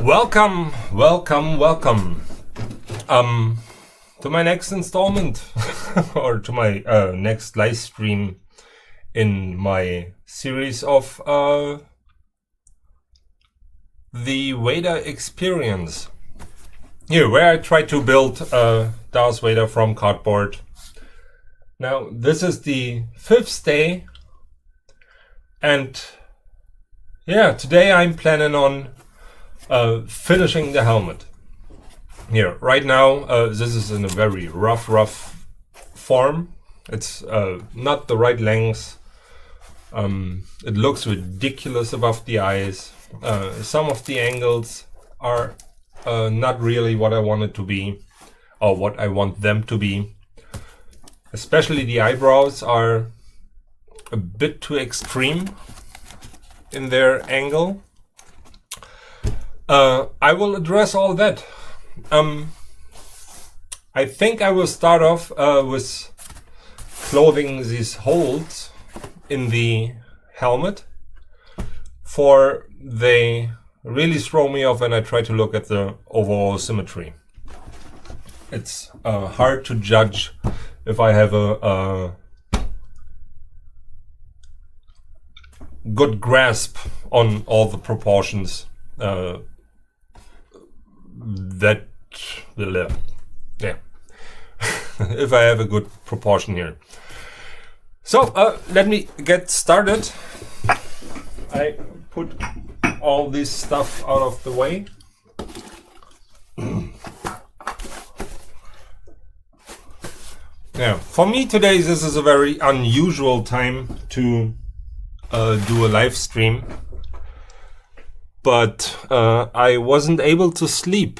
Welcome to my next installment or to my next live stream in my series of the Vader experience. Here, where I try to build Darth Vader from cardboard. Now, this is the 5th day, and yeah, today I'm planning on finishing the helmet. Here, right now, this is in a very rough form. It's not the right length. It looks ridiculous above the eyes. Some of the angles are not really what I want it to be, or what I want them to be. Especially the eyebrows are a bit too extreme in their angle. I will address all that. I think I will start off with clothing these holes in the helmet, for they really throw me off when I try to look at the overall symmetry. It's hard to judge if I have a good grasp on all the proportions. If I have a good proportion here. So let me get started. I put all this stuff out of the way. Yeah, for me today this is a very unusual time to do a live stream. But I wasn't able to sleep.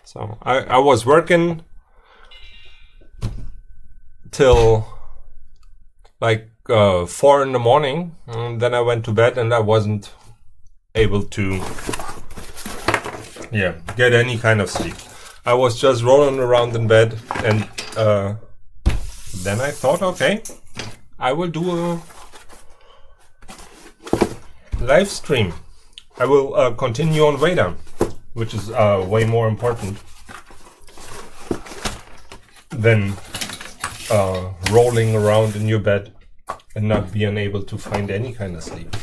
So I was working till like 4 in the morning, and then I went to bed and I wasn't able to get any kind of sleep. I was just rolling around in bed, and then I thought, okay, I will do a live stream. I will continue on Vader, which is way more important than rolling around in your bed and not being able to find any kind of sleep.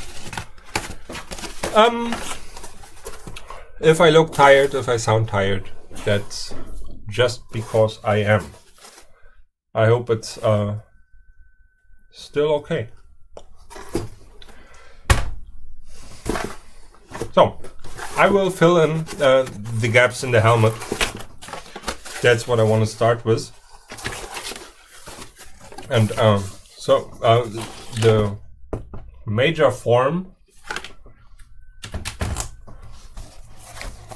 If I look tired, if I sound tired, that's just because I am. I hope it's still okay. So, I will fill in the gaps in the helmet. That's what I want to start with. And the major form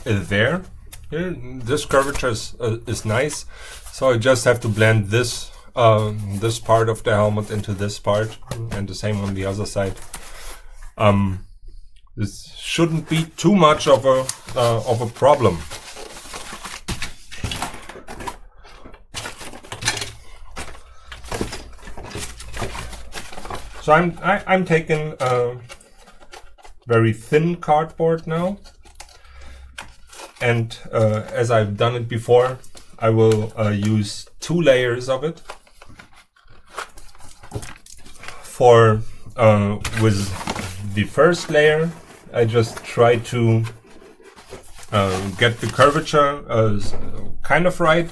is there. Here, this curvature is nice. So I just have to blend this this part of the helmet into this part, and the same on the other side. This shouldn't be too much of a problem. So I'm taking very thin cardboard now, and as I've done it before, I will use 2 layers of it. For with the first layer, I just try to get the curvature kind of right,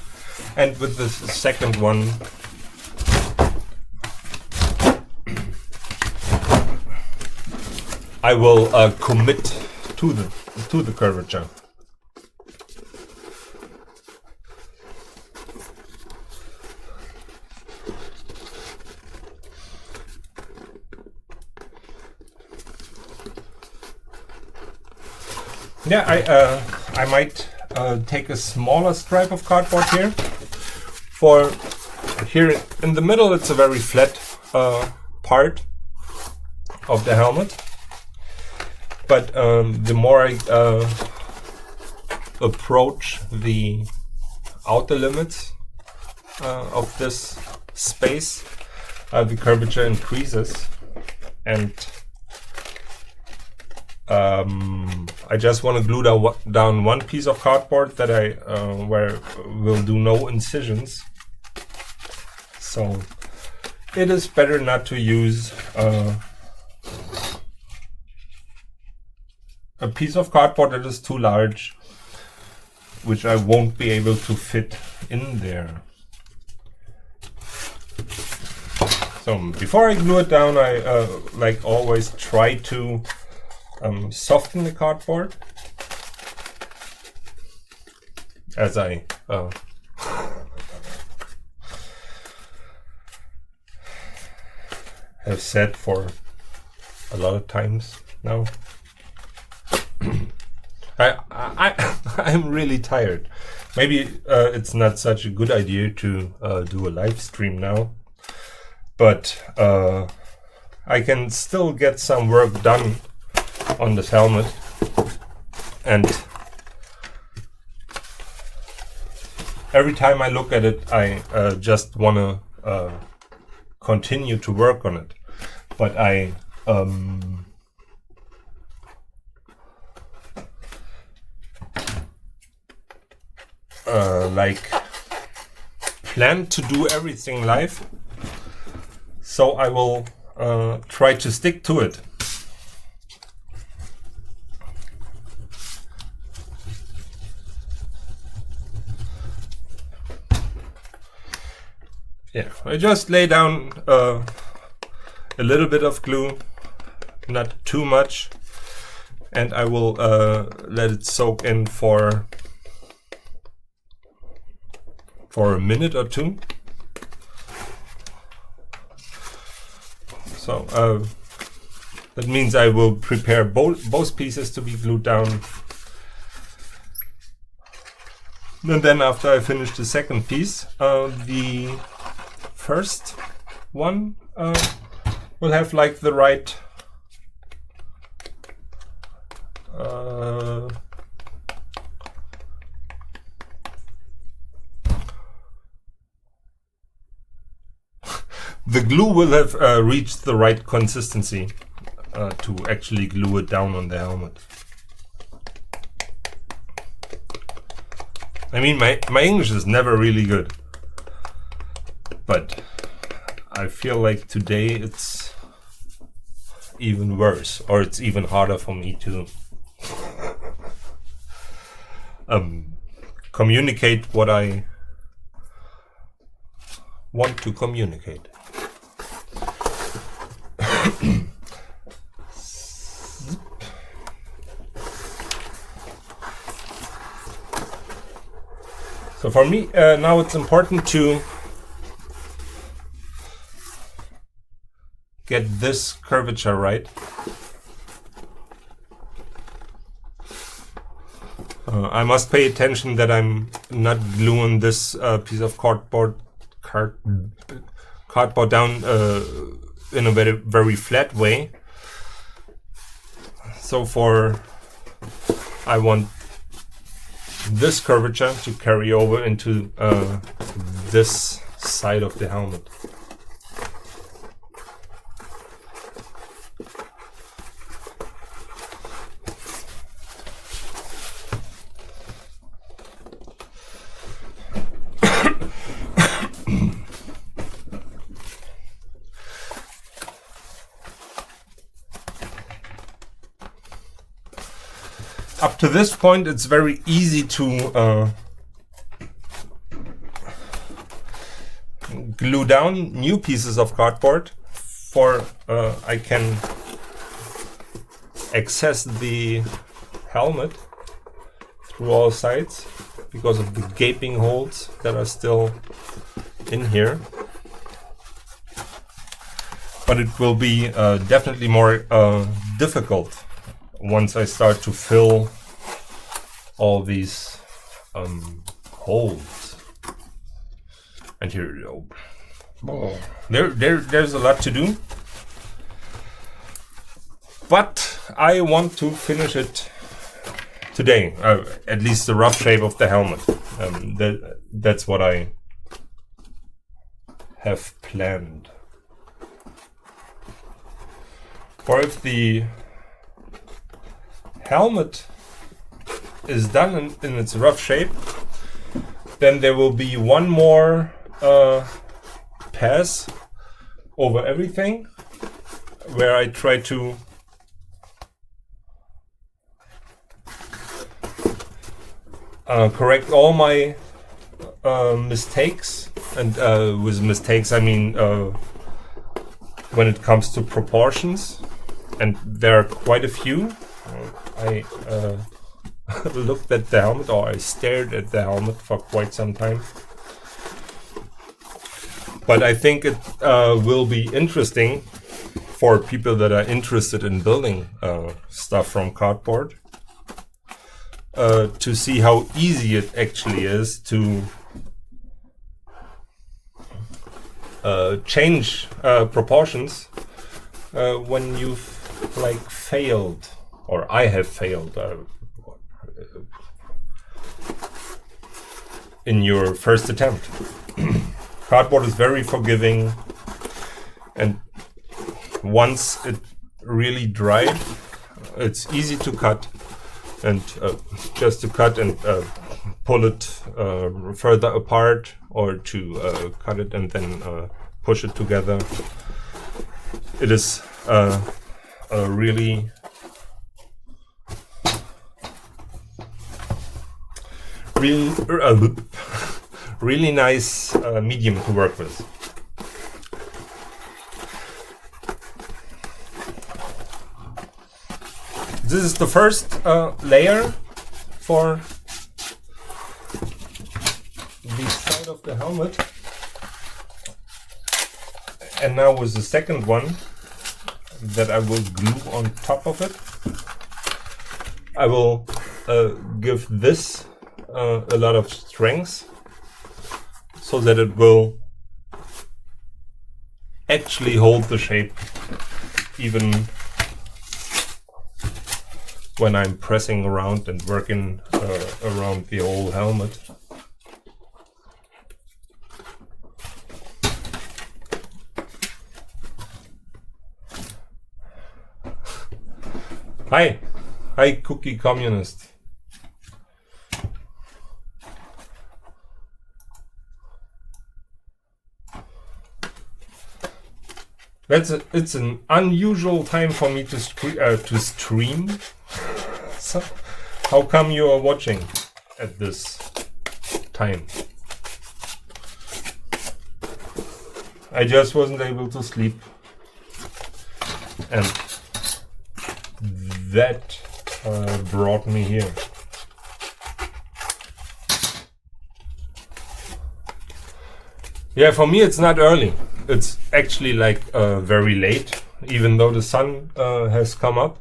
and with the second one, I will commit to the curvature. Yeah, I might take a smaller stripe of cardboard here. For here in the middle, it's a very flat part of the helmet. But the more I approach the outer limits of this space, the curvature increases, and I just want to glue down one piece of cardboard that I will do no incisions. So it is better not to use a piece of cardboard that is too large, which I won't be able to fit in there. So before I glue it down, I like always try to soften the cardboard, as I have said for a lot of times now. I'm really tired. Maybe it's not such a good idea to do a live stream now, but I can still get some work done on this helmet, and every time I look at it, I just want to continue to work on it. But I like plan to do everything live, so I will try to stick to it. Yeah, I just lay down a little bit of glue, not too much, and I will let it soak in for a minute or two. So that means I will prepare both pieces to be glued down. And then after I finish the second piece, the first one will have like the right the glue will have reached the right consistency to actually glue it down on the helmet. I mean, my English is never really good, but I feel like today it's even worse, or it's even harder for me to communicate what I want to communicate. So for me, now it's important to get this curvature right. I must pay attention that I'm not gluing this piece of cardboard down in a very flat way. So I want this curvature to carry over into this side of the helmet. Up to this point, it's very easy to glue down new pieces of cardboard, for I can access the helmet through all sides because of the gaping holes that are still in here. But it will be definitely more difficult once I start to fill all these holes. And here, there's a lot to do. But I want to finish it today, at least the rough shape of the helmet. That's what I have planned. For if the helmet is done in its rough shape, then there will be one more pass over everything where I try to correct all my mistakes, and with mistakes I mean when it comes to proportions, and there are quite a few. I looked at the helmet, or I stared at the helmet for quite some time. But I think it will be interesting for people that are interested in building stuff from cardboard to see how easy it actually is to change proportions when you've like failed, or I have failed in your first attempt. Cardboard is very forgiving, and once it really dried, it's easy to cut, and just to cut and pull it further apart, or to cut it and then push it together. It is a really really nice medium to work with. This is the first layer for the side of the helmet, and now with the second one that I will glue on top of it, I will give this a lot of strength so that it will actually hold the shape even when I'm pressing around and working around the whole helmet. Hi, Cookie Communist. It's an unusual time for me to stream. So, how come you are watching at this time? I just wasn't able to sleep, and that brought me here. Yeah, for me it's not early. It's actually like very late, even though the sun has come up.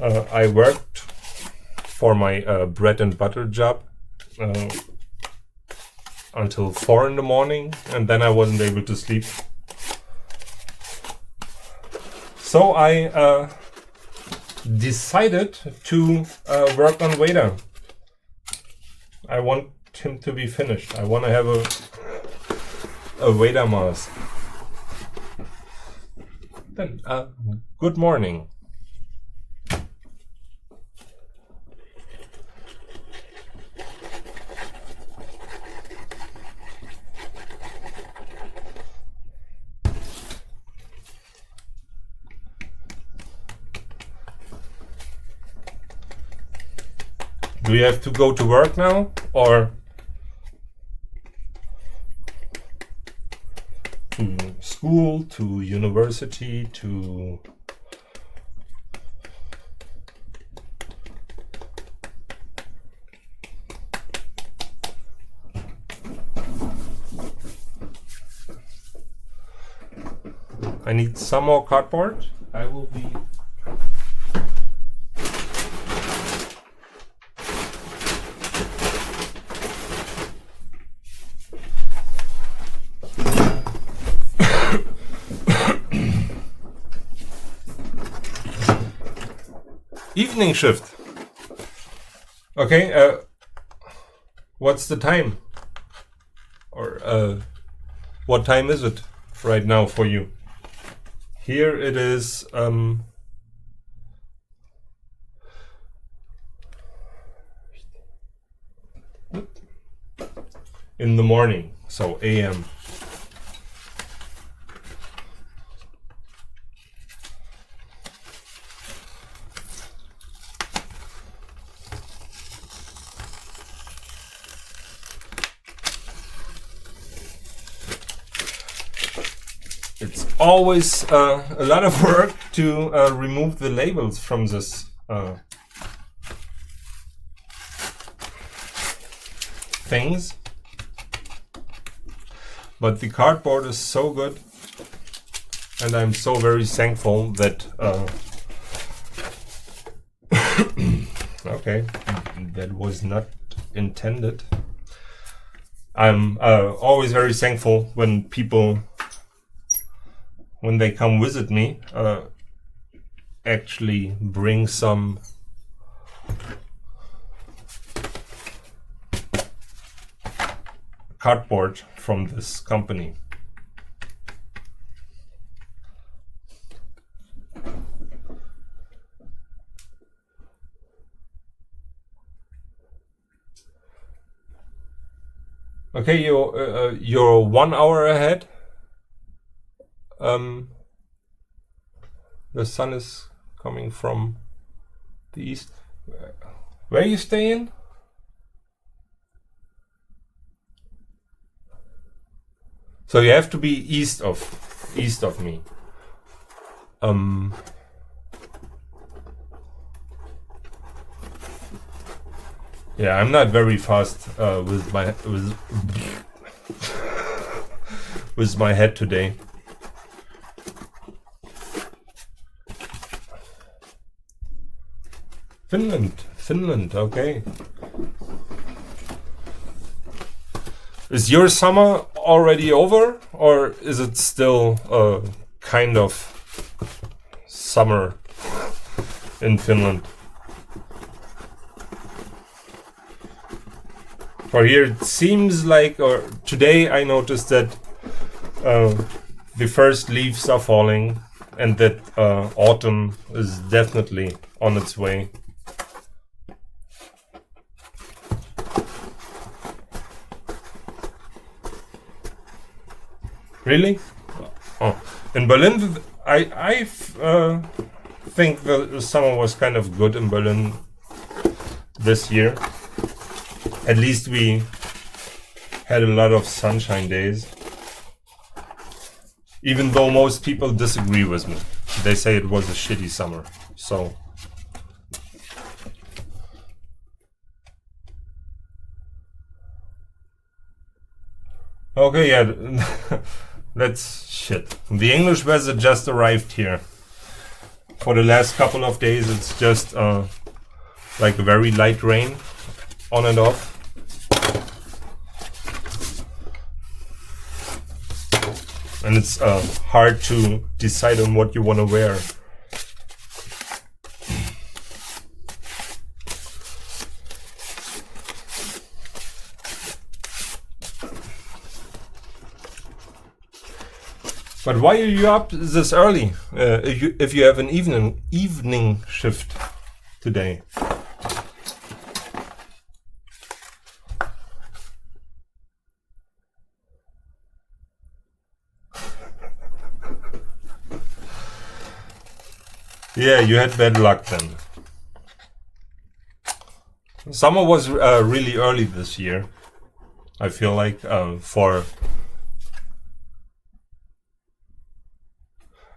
I worked for my bread and butter job until 4 in the morning, and then I wasn't able to sleep. So I decided to work on Vader. I want him to be finished. I want to have a Vader mask. Then, good morning. Do you have to go to work now, or to school, to university, to I need some more cardboard. I will be evening shift. Okay, what's the time? Or what time is it right now for you? Here it is in the morning, so AM. It's always a lot of work to remove the labels from this things, but the cardboard is so good, and I'm so very thankful that okay, that was not intended. I'm always very thankful when people, when they come visit me, actually bring some cardboard from this company. Okay, you're 1 hour ahead. The sun is coming from the east. Where you staying? So you have to be east of me. Yeah, I'm not very fast with my head today. Finland, okay. Is your summer already over, or is it still kind of summer in Finland? For here it seems like, or today I noticed that the first leaves are falling and that autumn is definitely on its way. Really? Oh, in Berlin, I think the summer was kind of good in Berlin this year. At least we had a lot of sunshine days. Even though most people disagree with me. They say it was a shitty summer. So okay, yeah. That's shit. The English weather just arrived here. For the last couple of days it's just like a very light rain on and off. And it's hard to decide on what you want to wear. But why are you up this early? If you have an evening shift today? Yeah, you had bad luck then. Summer was really early this year. I feel like for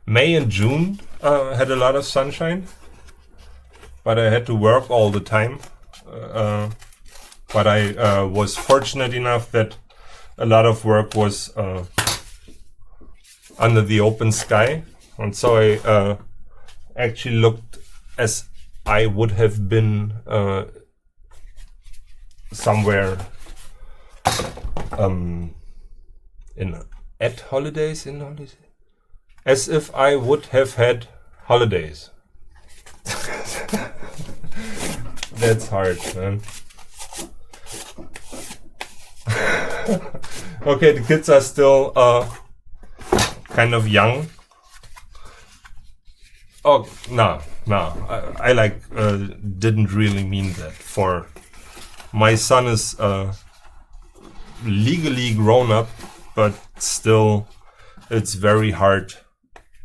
May and June had a lot of sunshine, but I had to work all the time. But I was fortunate enough that a lot of work was under the open sky, and so I actually looked as I would have been somewhere at holidays, in holidays, as if I would have had holidays. That's hard, man. Okay, the kids are still kind of young. Oh, no, I like didn't really mean that. For my son is legally grown up, but still it's very hard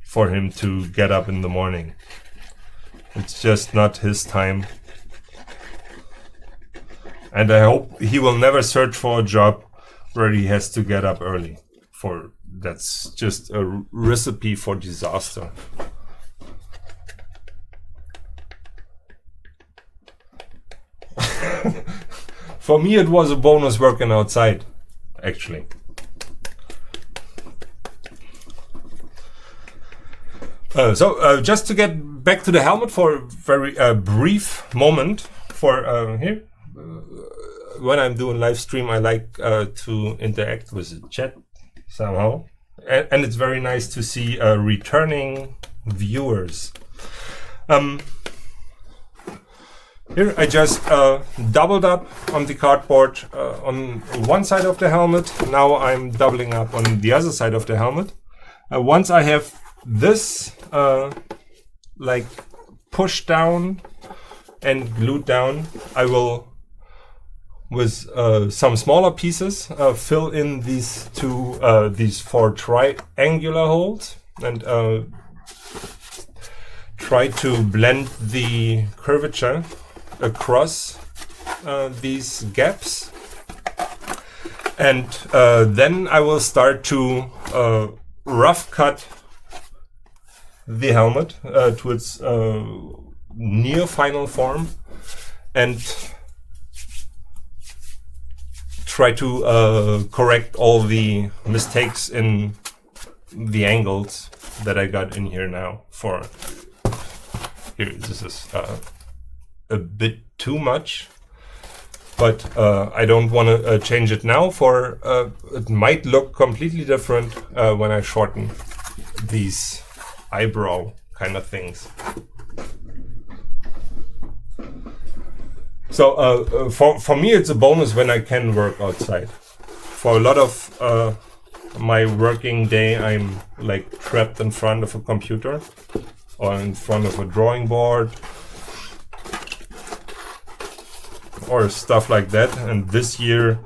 for him to get up in the morning. It's just not his time. And I hope he will never search for a job where he has to get up early. That's just a recipe for disaster. For me, it was a bonus working outside, actually. Just to get back to the helmet for a very brief moment. Here, when I'm doing live stream, I like to interact with the chat somehow, and it's very nice to see returning viewers. Here I just doubled up on the cardboard on one side of the helmet. Now I'm doubling up on the other side of the helmet. Once I have this like pushed down and glued down, I will, with some smaller pieces, fill in these four triangular holes and try to blend the curvature across these gaps. And then I will start to rough cut the helmet to its near final form and try to correct all the mistakes in the angles that I got in here now. This is a bit too much, but I don't want to change it now, for it might look completely different when I shorten these eyebrow kind of things. So for me, it's a bonus when I can work outside. For a lot of my working day, I'm like trapped in front of a computer or in front of a drawing board or stuff like that. And this year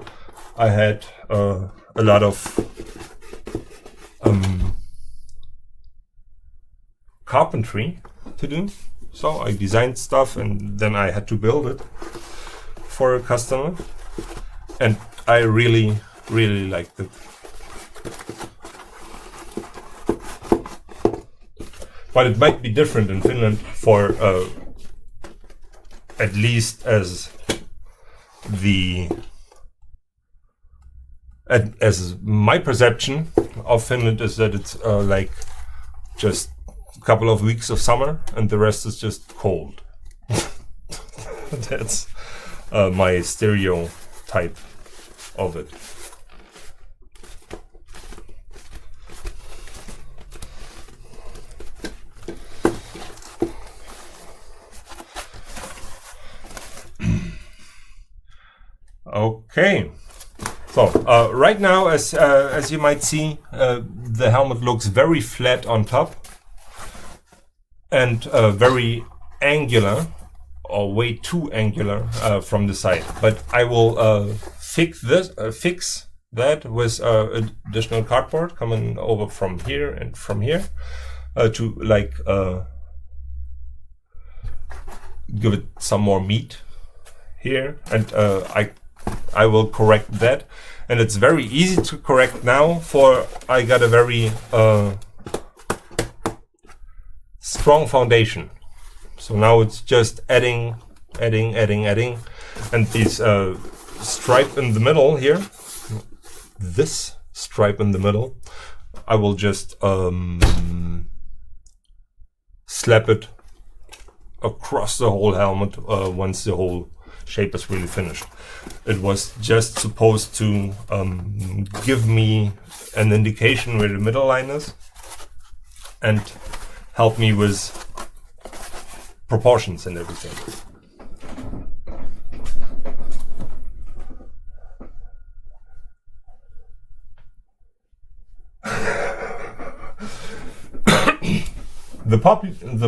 I had a lot of carpentry to do. So I designed stuff and then I had to build it for a customer. And I really, really liked it. But it might be different in Finland for at least as my perception of Finland is that it's like just a couple of weeks of summer and the rest is just cold. That's my stereotype of it. Okay, so right now, as you might see, the helmet looks very flat on top and very angular, or way too angular from the side. But I will fix that with additional cardboard coming over from here and from here to like give it some more meat here, and I will correct that, and it's very easy to correct now, for I got a very strong foundation. So now it's just adding, and this stripe in the middle here, this stripe in the middle, I will just slap it across the whole helmet once the whole shape is really finished. It was just supposed to give me an indication where the middle line is and help me with proportions and everything. The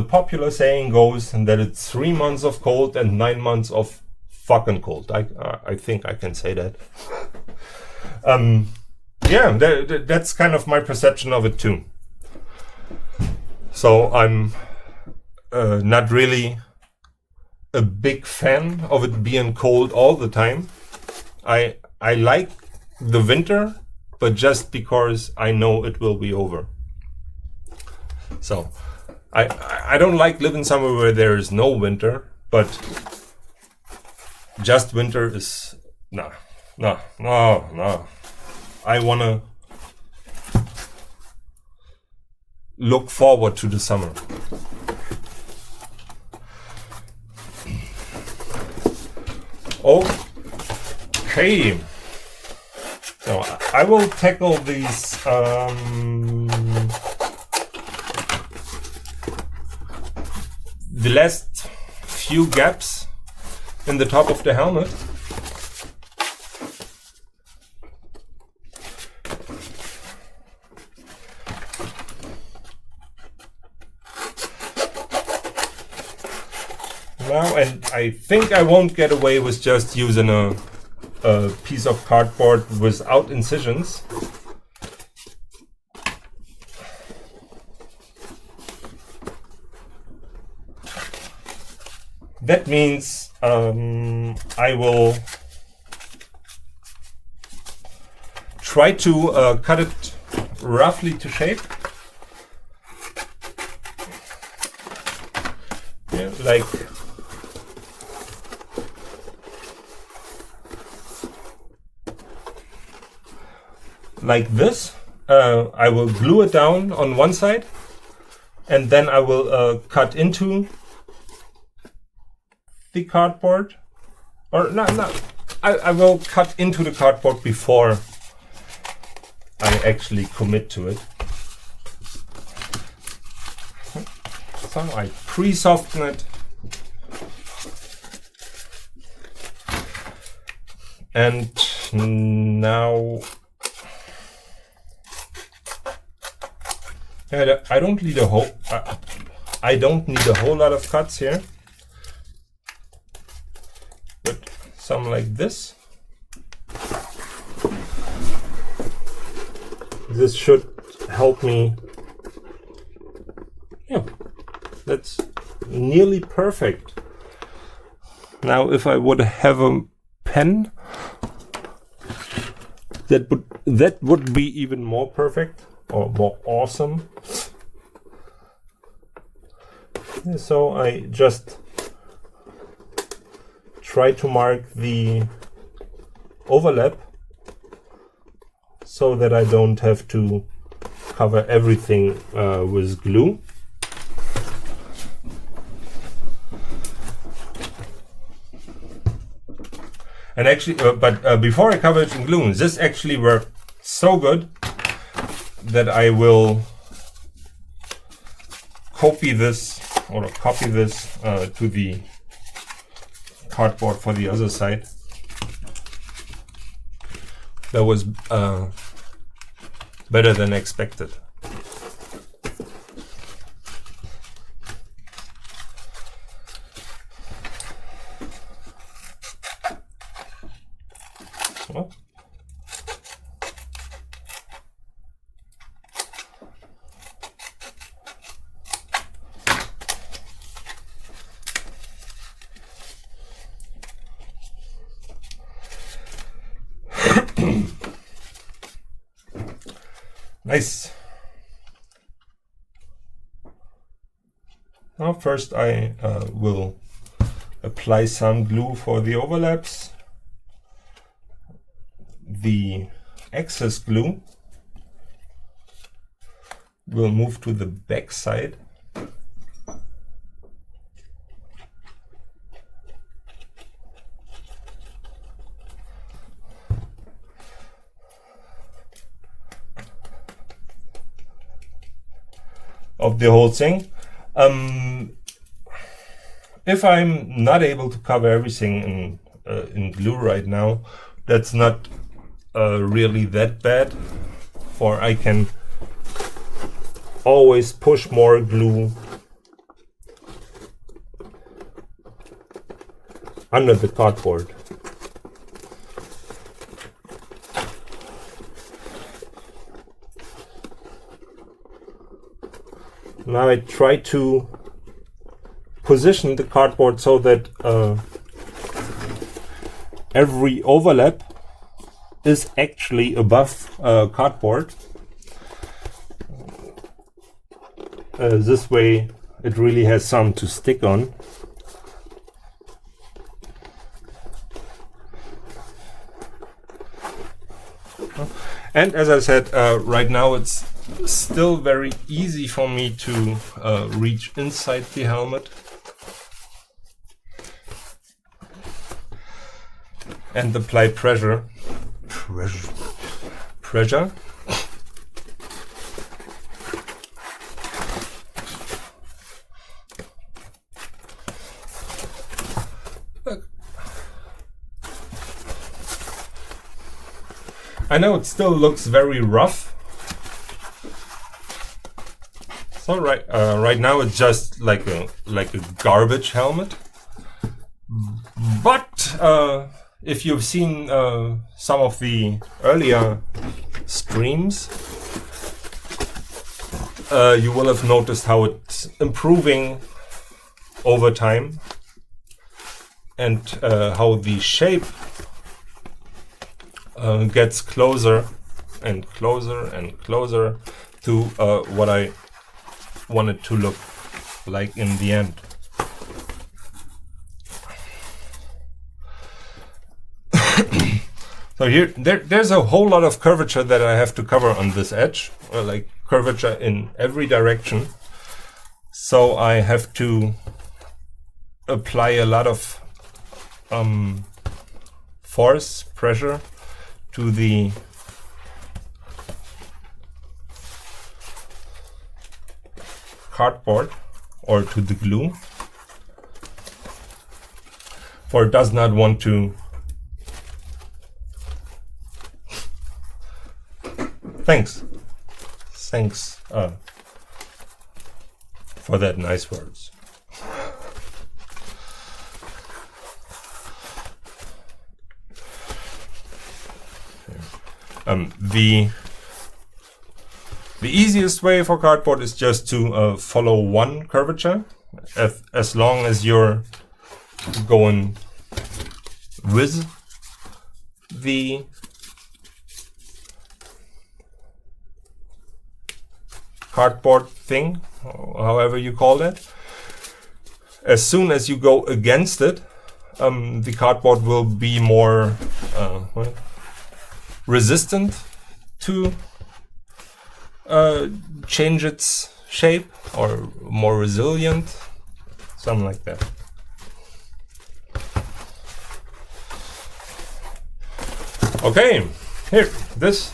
popular saying goes that it's 3 months of cold and 9 months of fucking cold. I think I can say that. Yeah, that's kind of my perception of it too. So I'm not really a big fan of it being cold all the time. I like the winter, but just because I know it will be over. So I don't like living somewhere where there is no winter, but just winter is no. I wanna look forward to the summer. Okay, so I will tackle these the last few gaps in the top of the helmet. Now, and I think I won't get away with just using a piece of cardboard without incisions. That means I will try to cut it roughly to shape. Yeah, like this. I will glue it down on one side, and then I will cut into the cardboard, or no, I will cut into the cardboard before I actually commit to it. So I pre-soften it, and now I don't need a whole. I don't need a whole lot of cuts here, but some like this. This should help me. Yeah, that's nearly perfect. Now, if I would have a pen, that would be even more perfect. Or more awesome. So I just try to mark the overlap so that I don't have to cover everything with glue. And actually, before I cover it in glue, this actually worked so good that I will copy this to the cardboard for the other side. That was better than expected. What? Nice. Now first I will apply some glue for the overlaps. The excess glue will move to the back side. Of the whole thing. If I'm not able to cover everything in glue right now, that's not really that bad, for I can always push more glue under the cardboard. now I try to position the cardboard so that every overlap is actually above cardboard. This way it really has some to stick on. And as I said, right now it's still very easy for me to reach inside the helmet and apply pressure. I know it still looks very rough. So right now it's just like a garbage helmet. But if you've seen some of the earlier streams, you will have noticed how it's improving over time, and how the shape gets closer and closer and closer to what I want it to look like in the end. So here, there's a whole lot of curvature that I have to cover on this edge, like curvature in every direction. So I have to apply a lot of force, pressure to the cardboard or to the glue, for it does not want to. Thanks for that nice words. The easiest way for cardboard is just to follow one curvature, as long as you're going with the cardboard thing, however you call it. As soon as you go against it, the cardboard will be more resistant to change its shape, or more resilient, something like that. Okay, here, this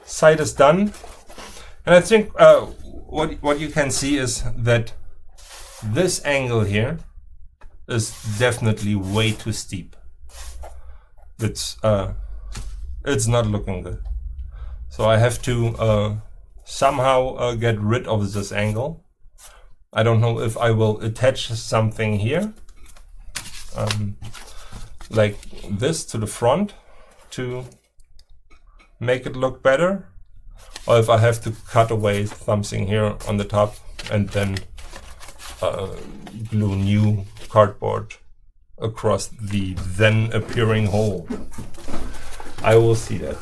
side is done, and I think what you can see is that this angle here is definitely way too steep. It's not looking good. So I have to somehow get rid of this angle. I don't know if I will attach something here, like this to the front to make it look better, or if I have to cut away something here on the top and then glue new cardboard across the then appearing hole. I will see that.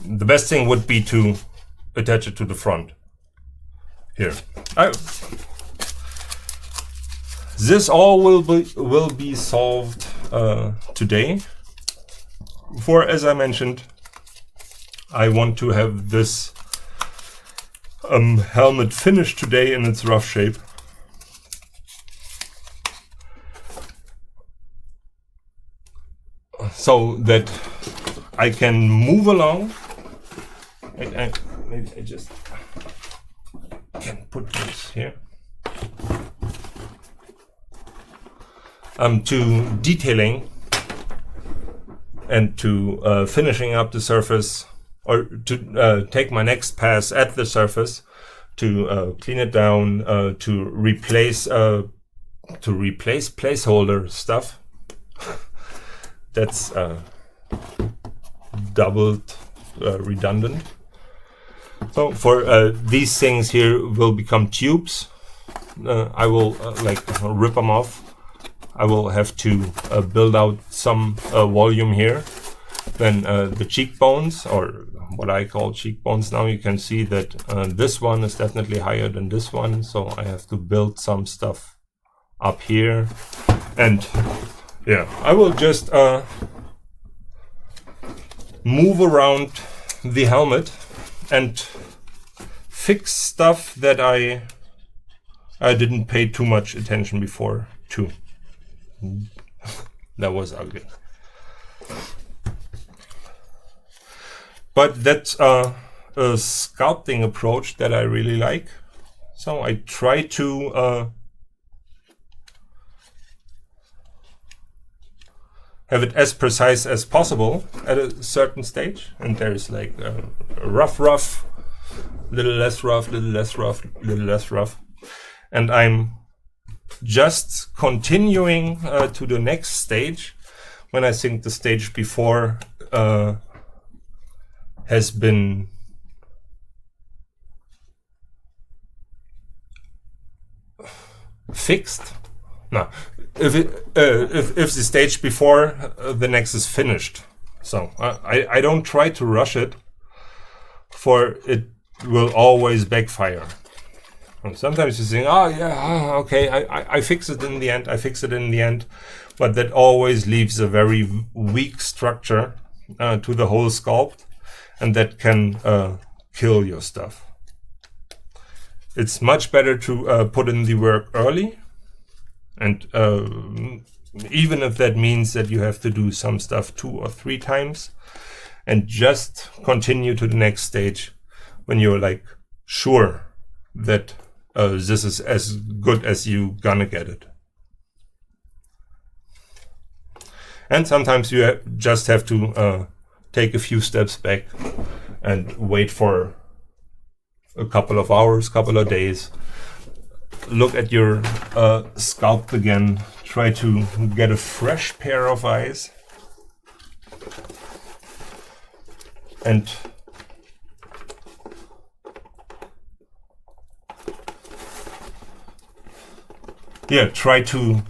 The best thing would be to attach it to the front here. This all will be solved today. For, as I mentioned, I want to have this helmet finished today in its rough shape. So that I can move along. Maybe I just can put this here. To detailing and to finishing up the surface, or to take my next pass at the surface to clean it down, to replace placeholder stuff. That's doubled redundant. So for these things here will become tubes. I will like rip them off. I will have to build out some volume here. Then the cheekbones, or what I call cheekbones now, you can see that this one is definitely higher than this one, so I have to build some stuff up here. And yeah, I will just move around the helmet and fix stuff that I didn't pay too much attention before to. That was ugly. But that's a sculpting approach that I really like. So I try to have it as precise as possible at a certain stage. And there's like a rough, little less rough, little less rough, little less rough. And I'm just continuing to the next stage when I think the stage before has been fixed. No, if the stage before the next is finished. So I don't try to rush it, for it will always backfire. And sometimes you think, oh yeah, okay, I fix it in the end, I fix it in the end, but that always leaves a very weak structure to the whole sculpt, and that can kill your stuff. It's much better to put in the work early, and even if that means that you have to do some stuff 2 or 3 times, and just continue to the next stage when you're like sure that this is as good as you gonna get it. And sometimes you just have to take a few steps back and wait for a couple of hours, couple of days. Look at your sculpt again. Try to get a fresh pair of eyes. And yeah, try to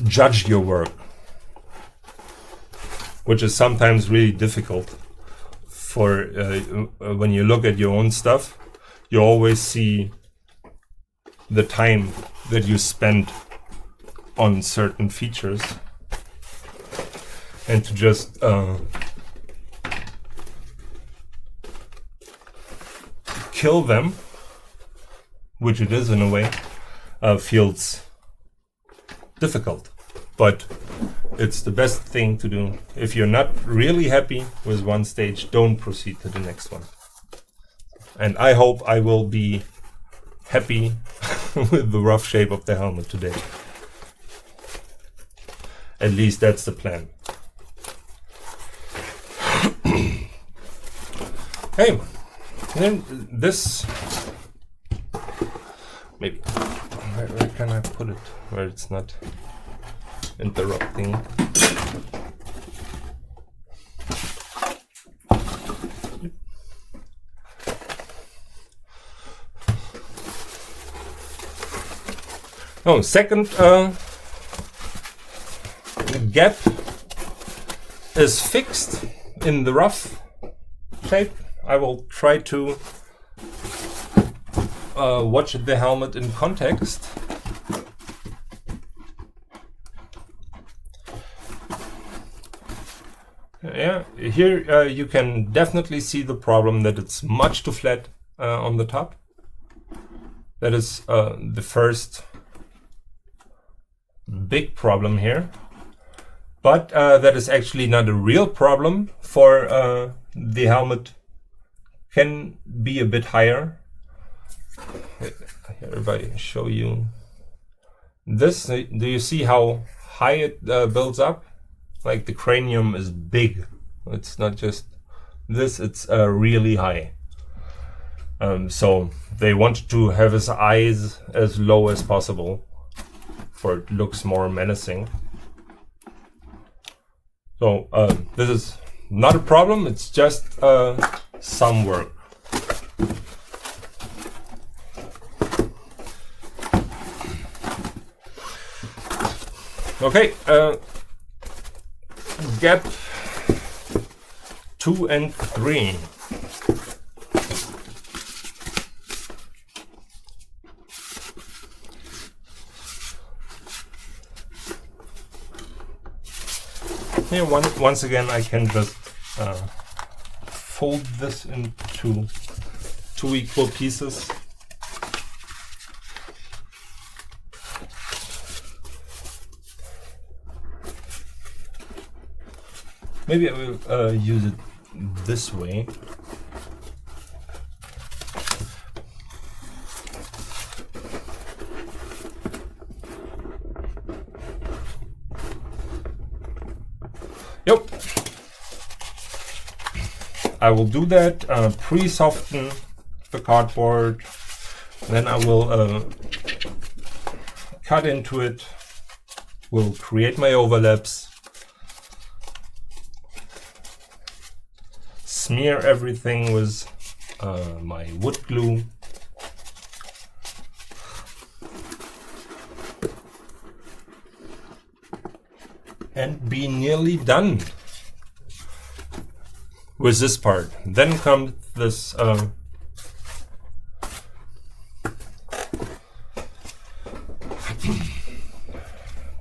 judge your work, which is sometimes really difficult. For when you look at your own stuff, you always see the time that you spend on certain features, and to just kill them, which it is in a way, feels difficult, but it's the best thing to do. If you're not really happy with one stage, don't proceed to the next one. And I hope I will be happy with the rough shape of the helmet today. At least that's the plan. Hey, then this, maybe, where can I put it where it's not interrupting? Oh, second gap is fixed in the rough shape. I will try to watch the helmet in context. Yeah, here you can definitely see the problem that it's much too flat on the top. That is the first big problem here, but that is actually not a real problem, for the helmet can be a bit higher. If I show you this, do you see how high it builds up? Like the cranium is big. It's not just this, it's really high. So they want to have his eyes as low as possible, for it looks more menacing. So this is not a problem, it's just some work. Okay, gap 2 and 3. Here, once again, I can just fold this into 2 equal pieces. Maybe I will use it this way. Yep. I will do that, pre-soften the cardboard, then I will cut into it, will create my overlaps, smear everything with my wood glue, and be nearly done with this part. Then comes this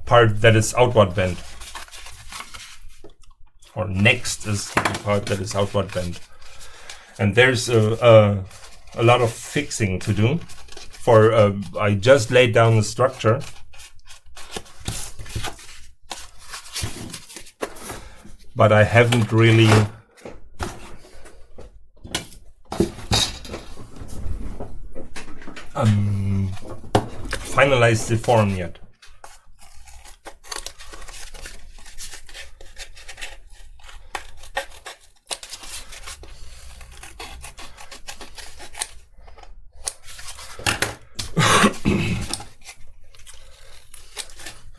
part that is outward bent, or next is the part that is outward bent, and there's a lot of fixing to do. For I just laid down the structure, but I haven't really finalized the form yet.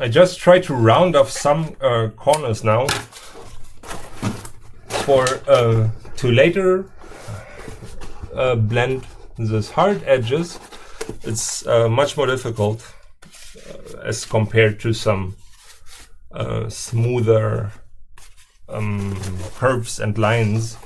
I just try to round off some corners now for to later blend these hard edges. It's much more difficult as compared to some smoother curves and lines.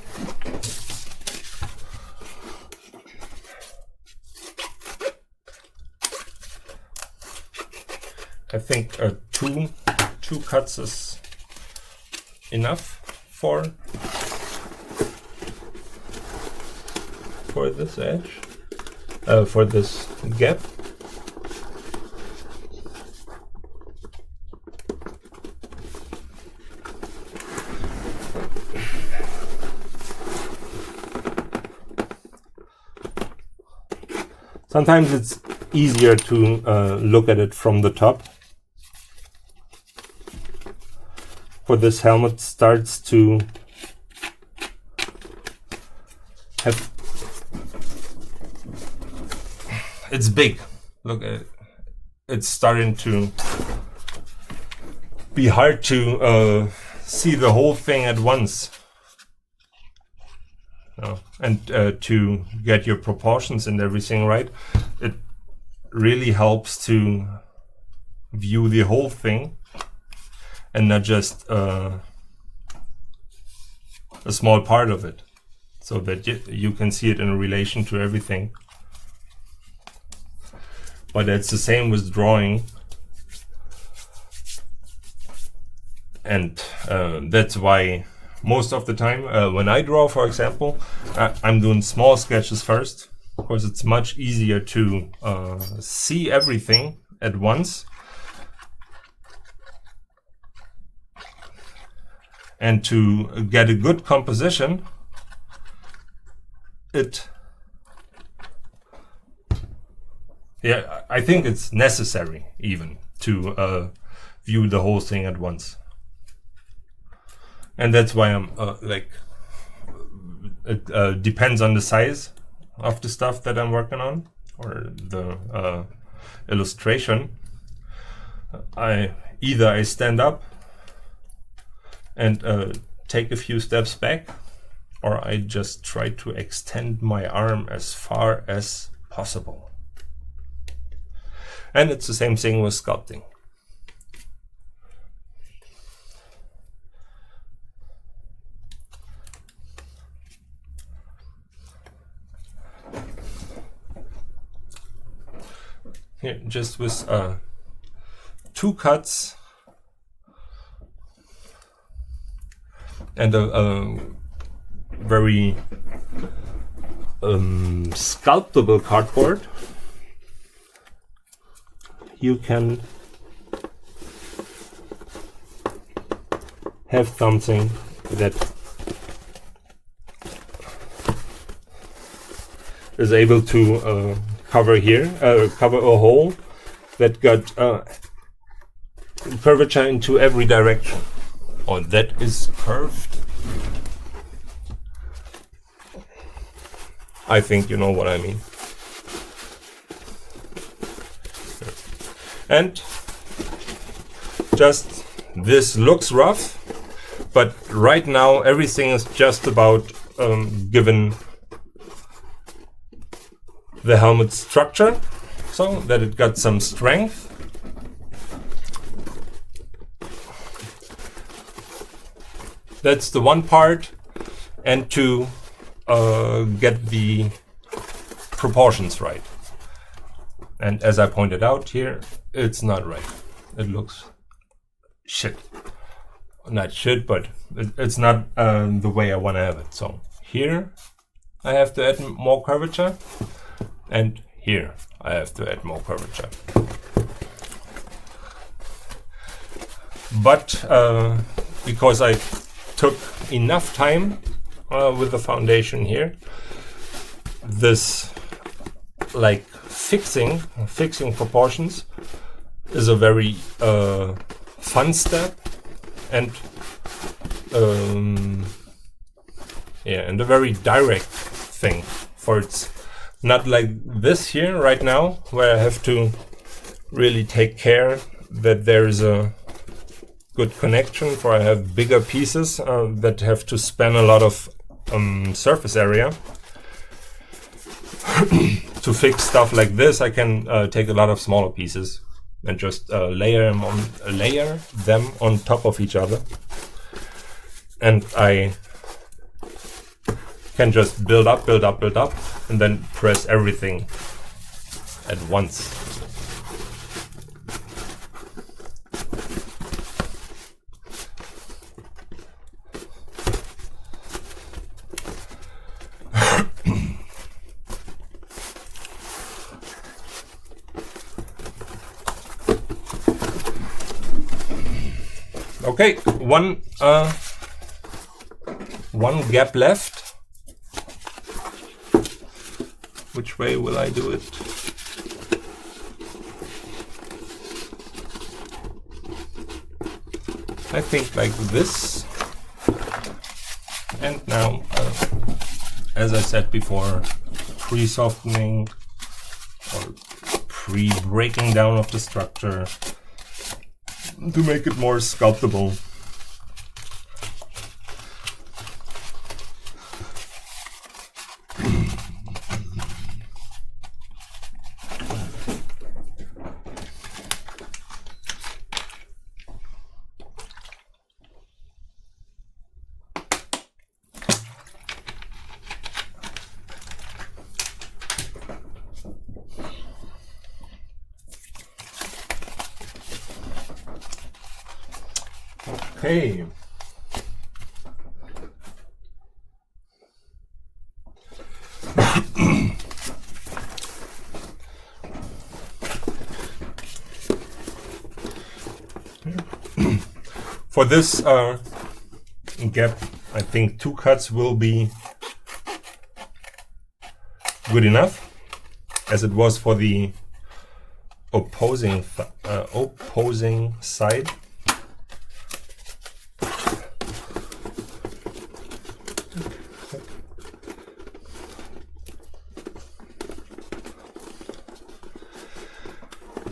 I think two cuts is enough for this edge, for this gap. Sometimes it's easier to look at it from the top. For this helmet starts to have, it's big. Look at it. It's starting to be hard to see the whole thing at once. And to get your proportions and everything right, it really helps to view the whole thing and not just a small part of it, so that you can see it in relation to everything. But it's the same with drawing, and that's why most of the time when I draw, for example, I'm doing small sketches first. Of course, it's much easier to see everything at once, and to get a good composition. I think it's necessary even to view the whole thing at once. And that's why I'm it depends on the size of the stuff that I'm working on, or the illustration. I stand up and take a few steps back, or I just try to extend my arm as far as possible. And it's the same thing with sculpting. Here, just with 2 cuts and a very sculptable cardboard, you can have something that is able to cover a hole that got curvature into every direction, or that is curved. I think you know what I mean. And just, this looks rough, but right now everything is just about given the helmet structure, so that it got some strength. That's the one part, and to get the proportions right. And as I pointed out here, it's not right. It looks shit. Not shit, but it's not the way I want to have it. So here I have to add more curvature, and here I have to add more curvature. But because I took enough time with the foundation here, this like fixing proportions is a very fun step, and and a very direct thing. For it's not like this here right now, where I have to really take care that there is a good connection, for I have bigger pieces that have to span a lot of surface area. To fix stuff like this, I can take a lot of smaller pieces and just layer them on top of each other, and I can just build up, and then press everything at once. Okay, one gap left. Which way will I do it? I think like this. And now, as I said before, pre-softening or pre-breaking down of the structure to make it more sculptable. Okay. For this gap, I think 2 cuts will be good enough, as it was for the opposing side.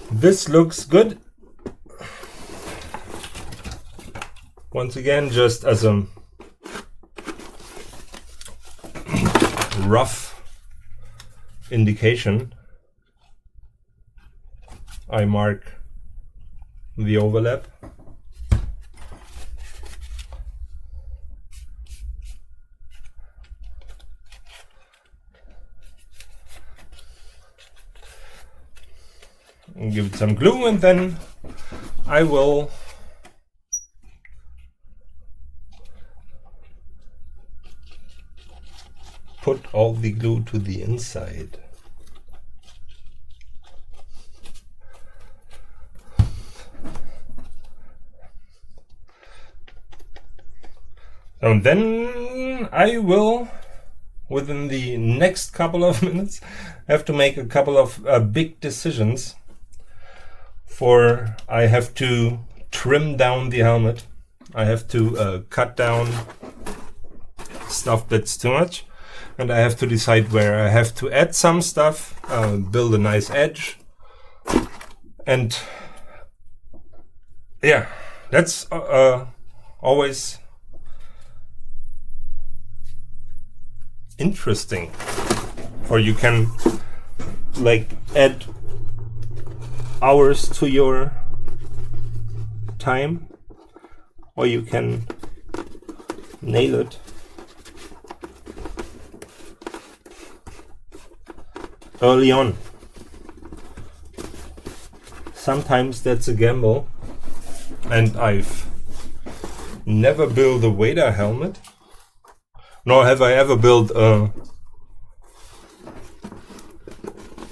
This looks good. Once again, just as a rough indication, I mark the overlap. And give it some glue, and then I will put all the glue to the inside. And then I will, within the next couple of minutes, have to make a couple of big decisions. For I have to trim down the helmet. I have to cut down stuff that's too much. And I have to decide where I have to add some stuff, build a nice edge. And yeah, that's always interesting. Or you can like add hours to your time, or you can nail it early on. Sometimes that's a gamble, and I've never built a Vader helmet, nor have I ever built a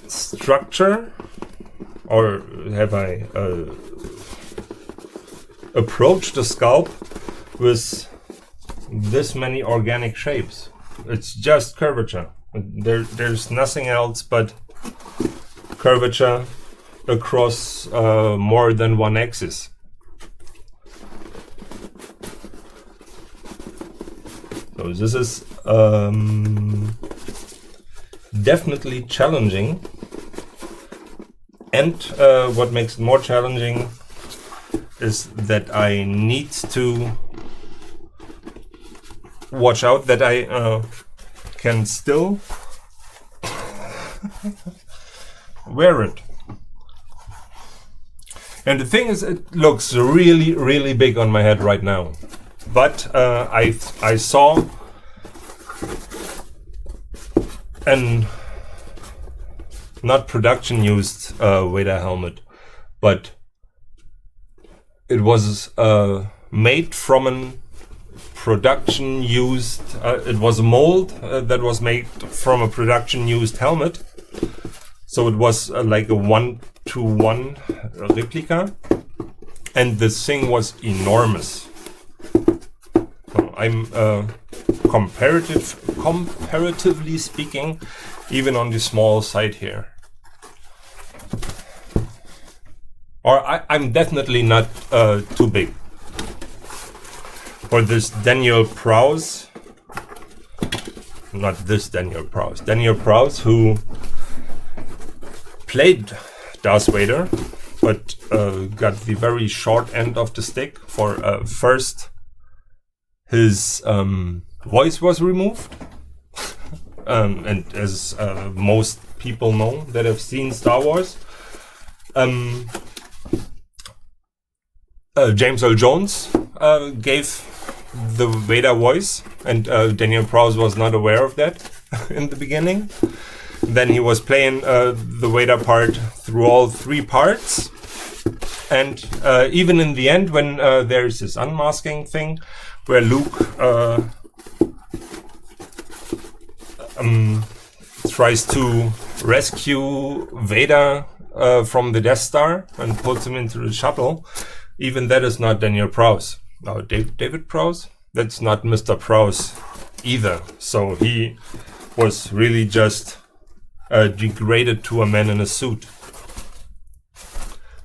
structure, or have I approached a sculpt with this many organic shapes. It's just curvature. There's nothing else but curvature across more than one axis. So this is definitely challenging. And what makes it more challenging is that I need to watch out that I can still wear it. And the thing is, it looks really, really big on my head right now. But I saw an not production used Vader helmet, but it was made from a production used, it was a mold that was made from a production used helmet. So it was like a 1-to-1 replica, and this thing was enormous. So I'm comparatively speaking, even on the small side here. Or I'm definitely not too big. For this Daniel Prowse, not this Daniel Prowse, who played Darth Vader, but got the very short end of the stick. For first, his voice was removed, and as most people know that have seen Star Wars, James Earl Jones gave the Vader voice, and Daniel Prowse was not aware of that in the beginning. Then he was playing the Vader part through all 3 parts, and even in the end, when there's this unmasking thing where Luke tries to rescue Vader from the Death Star and puts him into the shuttle, even that is not Daniel Prowse. No, David Prowse? That's not Mr. Prowse either. So he was really just degraded to a man in a suit.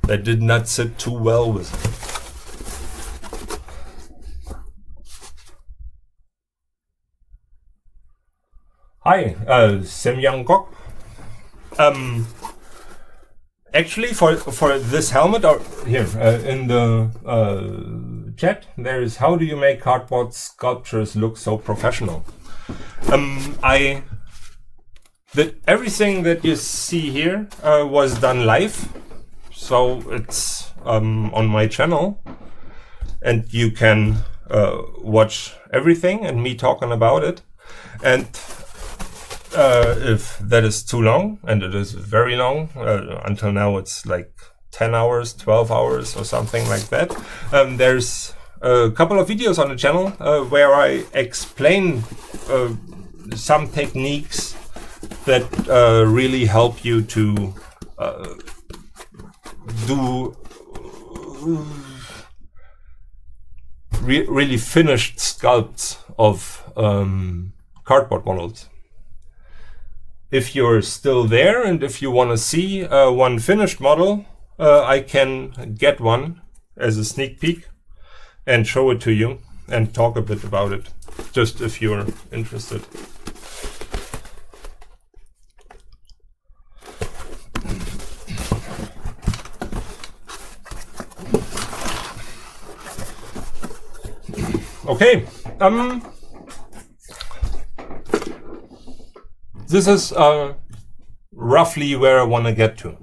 That did not sit too well with him. Hi, Sim Young Gok. Actually, for this helmet, or here in the chat, there is how do you make cardboard sculptures look so professional? I everything that you see here was done live, so it's on my channel, and you can watch everything and me talking about it. And if that is too long, and it is very long, until now it's like 10 hours, 12 hours or something like that, there's a couple of videos on the channel where I explain some techniques that really help you to do really finished sculpts of cardboard models. If you're still there and if you want to see one finished model, I can get one as a sneak peek and show it to you and talk a bit about it, just if you're interested. Okay, this is roughly where I want to get to.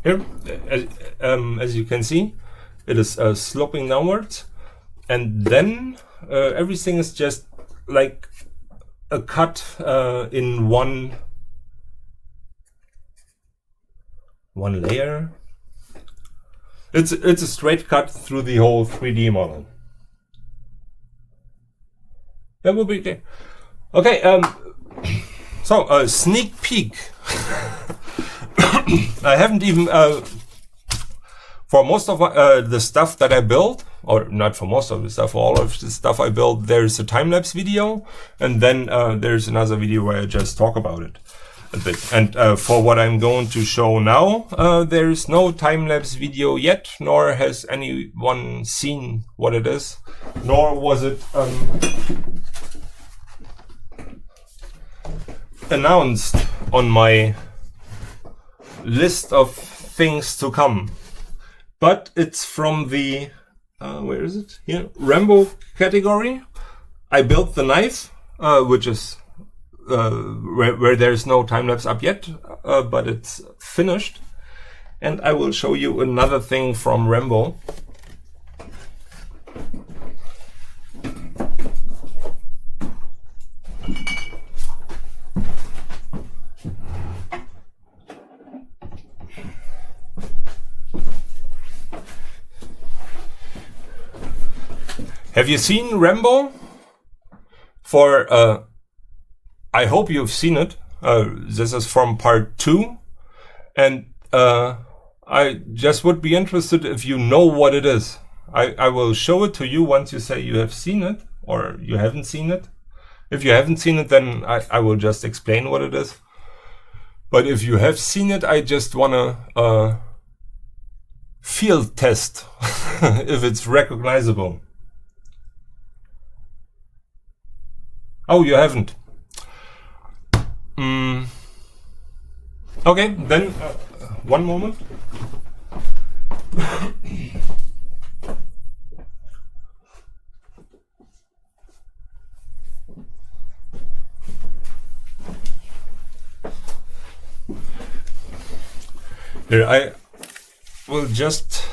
Here, as you can see, it is sloping downwards, and then everything is just like a cut in one layer. It's a straight cut through the whole 3D model. That will be there. Okay, so a sneak peek. I haven't even for most of the stuff that I build, or not for most of the stuff, for all of the stuff I build, there's a time-lapse video, and then there's another video where I just talk about it a bit. And for what I'm going to show now, there's no time-lapse video yet, nor has anyone seen what it is, nor was it announced on my list of things to come. But it's from the where is it? Here, Rambo category. I built the knife, which is where there's no time-lapse up yet, but it's finished. And I will show you another thing from Rambo. Have you seen Rambo? For I hope you've seen it. This is from part 2, and I just would be interested if you know what it is. I will show it to you once you say you have seen it or you haven't seen it. If you haven't seen it, then I will just explain what it is. But if you have seen it, I just wanna field test if it's recognizable. Oh, you haven't. Okay, then one moment. Here, I will just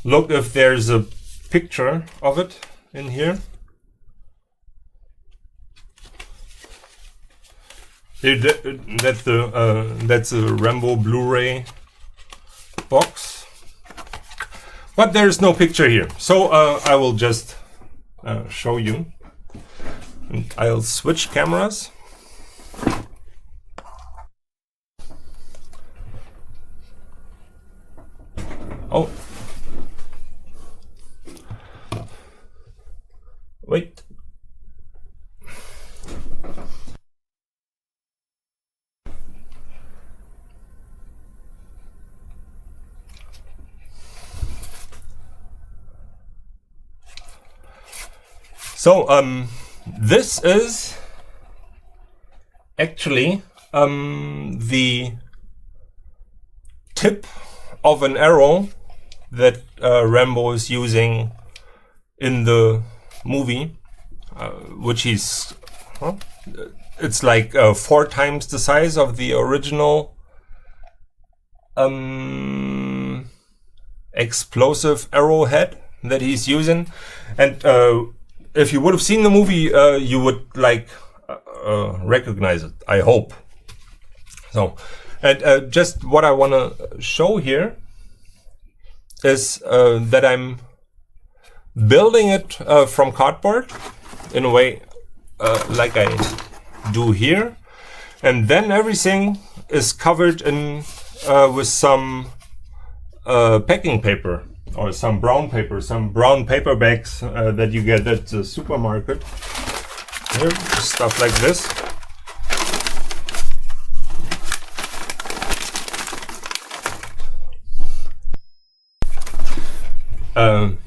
look if there's a picture of it in here. That's a Rambo Blu-ray box, but there's no picture here, so I will just show you. And I'll switch cameras. Oh, wait. So this is actually the tip of an arrow that Rambo is using in the movie. which is, it's like 4 times the size of the original explosive arrowhead that he's using. And if you would have seen the movie, you would like recognize it, I hope. So, and just what I want to show here is that I'm building it from cardboard in a way like I do here, and then everything is covered in with some packing paper or some brown paper, some brown paper bags that you get at the supermarket. Here, stuff like this.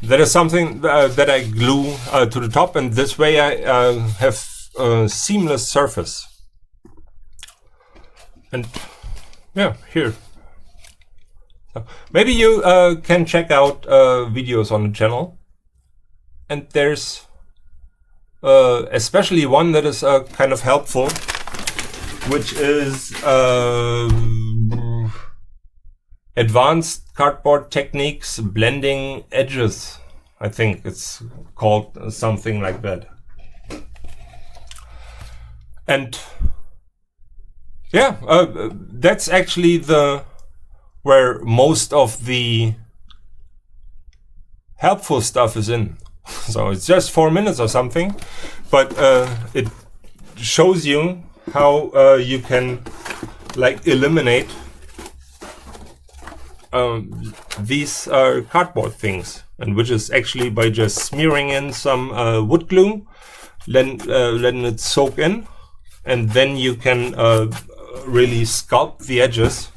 That is something that I glue to the top, and this way I have a seamless surface. And yeah, here. So maybe you can check out videos on the channel, and there's especially one that is kind of helpful, which is advanced cardboard techniques blending edges. I think it's called something like that. And yeah, that's actually where most of the helpful stuff is in. So it's just 4 minutes or something, but it shows you how you can like eliminate these cardboard things, and which is actually by just smearing in some wood glue, letting it soak in, and then you can really sculpt the edges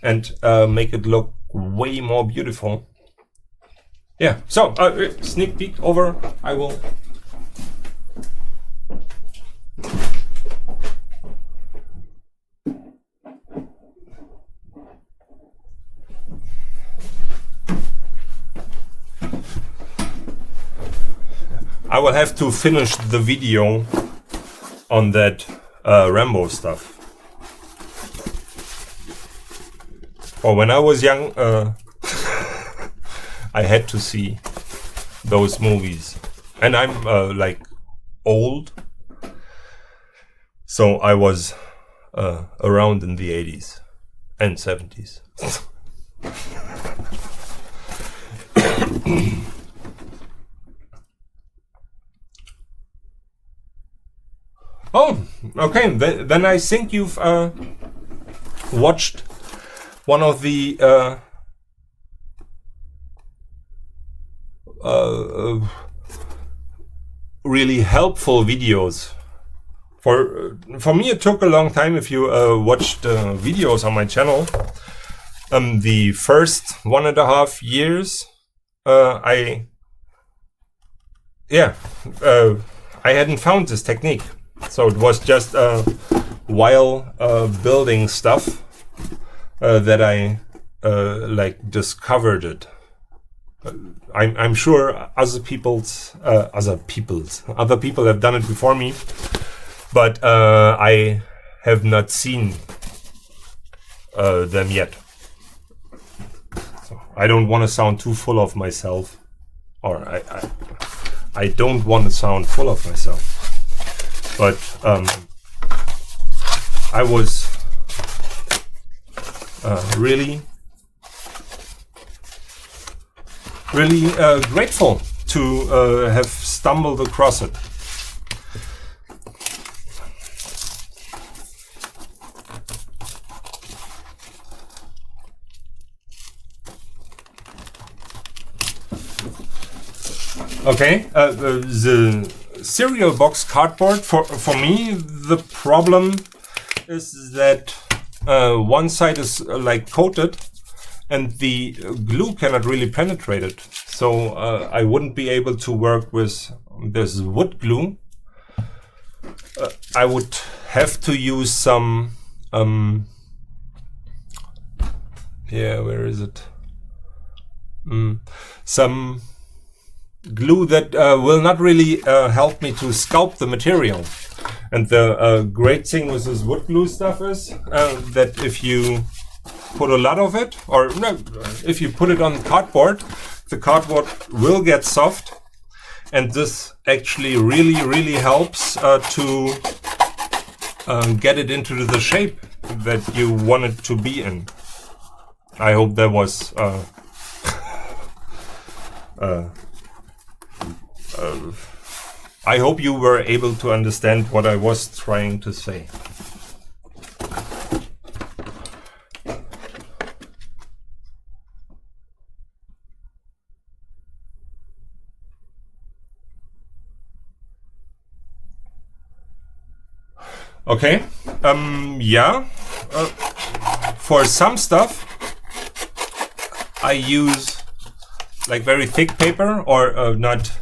and make it look way more beautiful. Yeah, so sneak peek over. I will have to finish the video on that Rambo stuff. Or when I was young, I had to see those movies, and I'm like old, so I was around in the 80s and 70s. Oh, okay. Then I think you've watched one of the really helpful videos. For me, it took a long time. If you watched videos on my channel, the first 1.5 years, I hadn't found this technique. So it was just while building stuff that I like discovered it. I'm sure other people have done it before me, but I have not seen them yet. So I don't want to sound too full of myself, or I don't want to sound full of myself. But I was really grateful to have stumbled across it. Okay, the cereal box cardboard, for me, the problem is that one side is like coated and the glue cannot really penetrate it. So I wouldn't be able to work with this wood glue. I would have to use some, where is it? Some glue that will not really help me to sculpt the material. And the great thing with this wood glue stuff is that if you put a lot of it, or no, if you put it on cardboard, the cardboard will get soft, and this actually really helps to get it into the shape that you want it to be in. I hope that was I hope you were able to understand what I was trying to say. Okay, yeah, for some stuff I use like very thick paper, or not.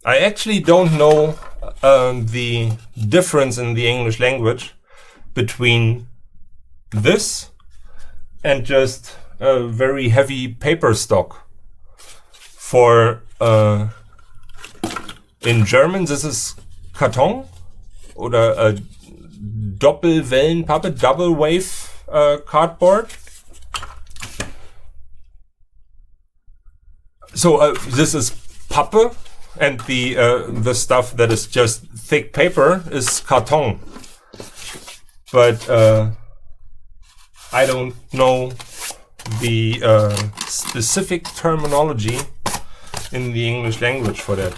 I actually don't know the difference in the English language between this and just a very heavy paper stock. For in German this is Karton oder Doppelwellenpappe, double wave cardboard. So this is Pappe, and the stuff that is just thick paper is Karton. But I don't know the specific terminology in the English language for that.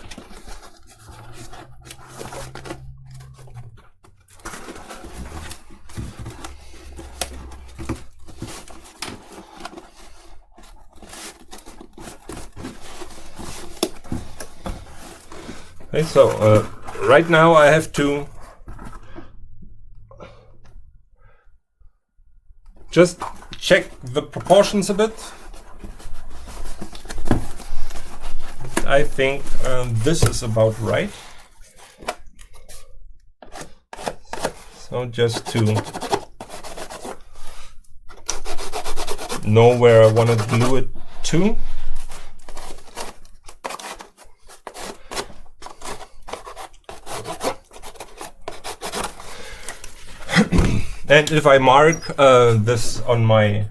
Okay, so right now I have to just check the proportions a bit. I think this is about right. So just to know where I want to glue it to. And if I mark this on my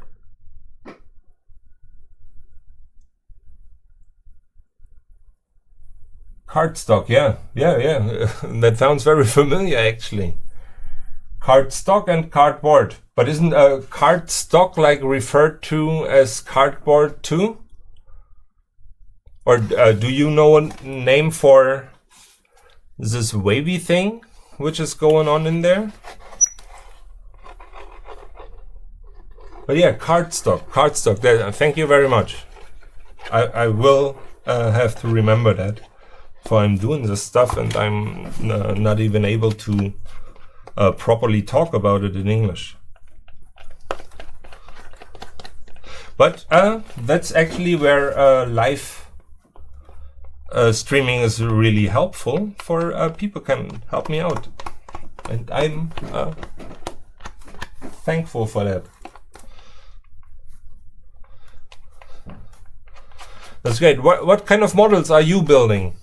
cardstock, yeah, that sounds very familiar actually. Cardstock and cardboard, but isn't a cardstock like referred to as cardboard too? Or do you know a name for this wavy thing which is going on in there? But yeah, cardstock. Thank you very much. I will have to remember that, for I'm doing this stuff and I'm not even able to properly talk about it in English. But that's actually where live streaming is really helpful, for people can help me out, and I'm thankful for that. That's great. What kind of models are you building?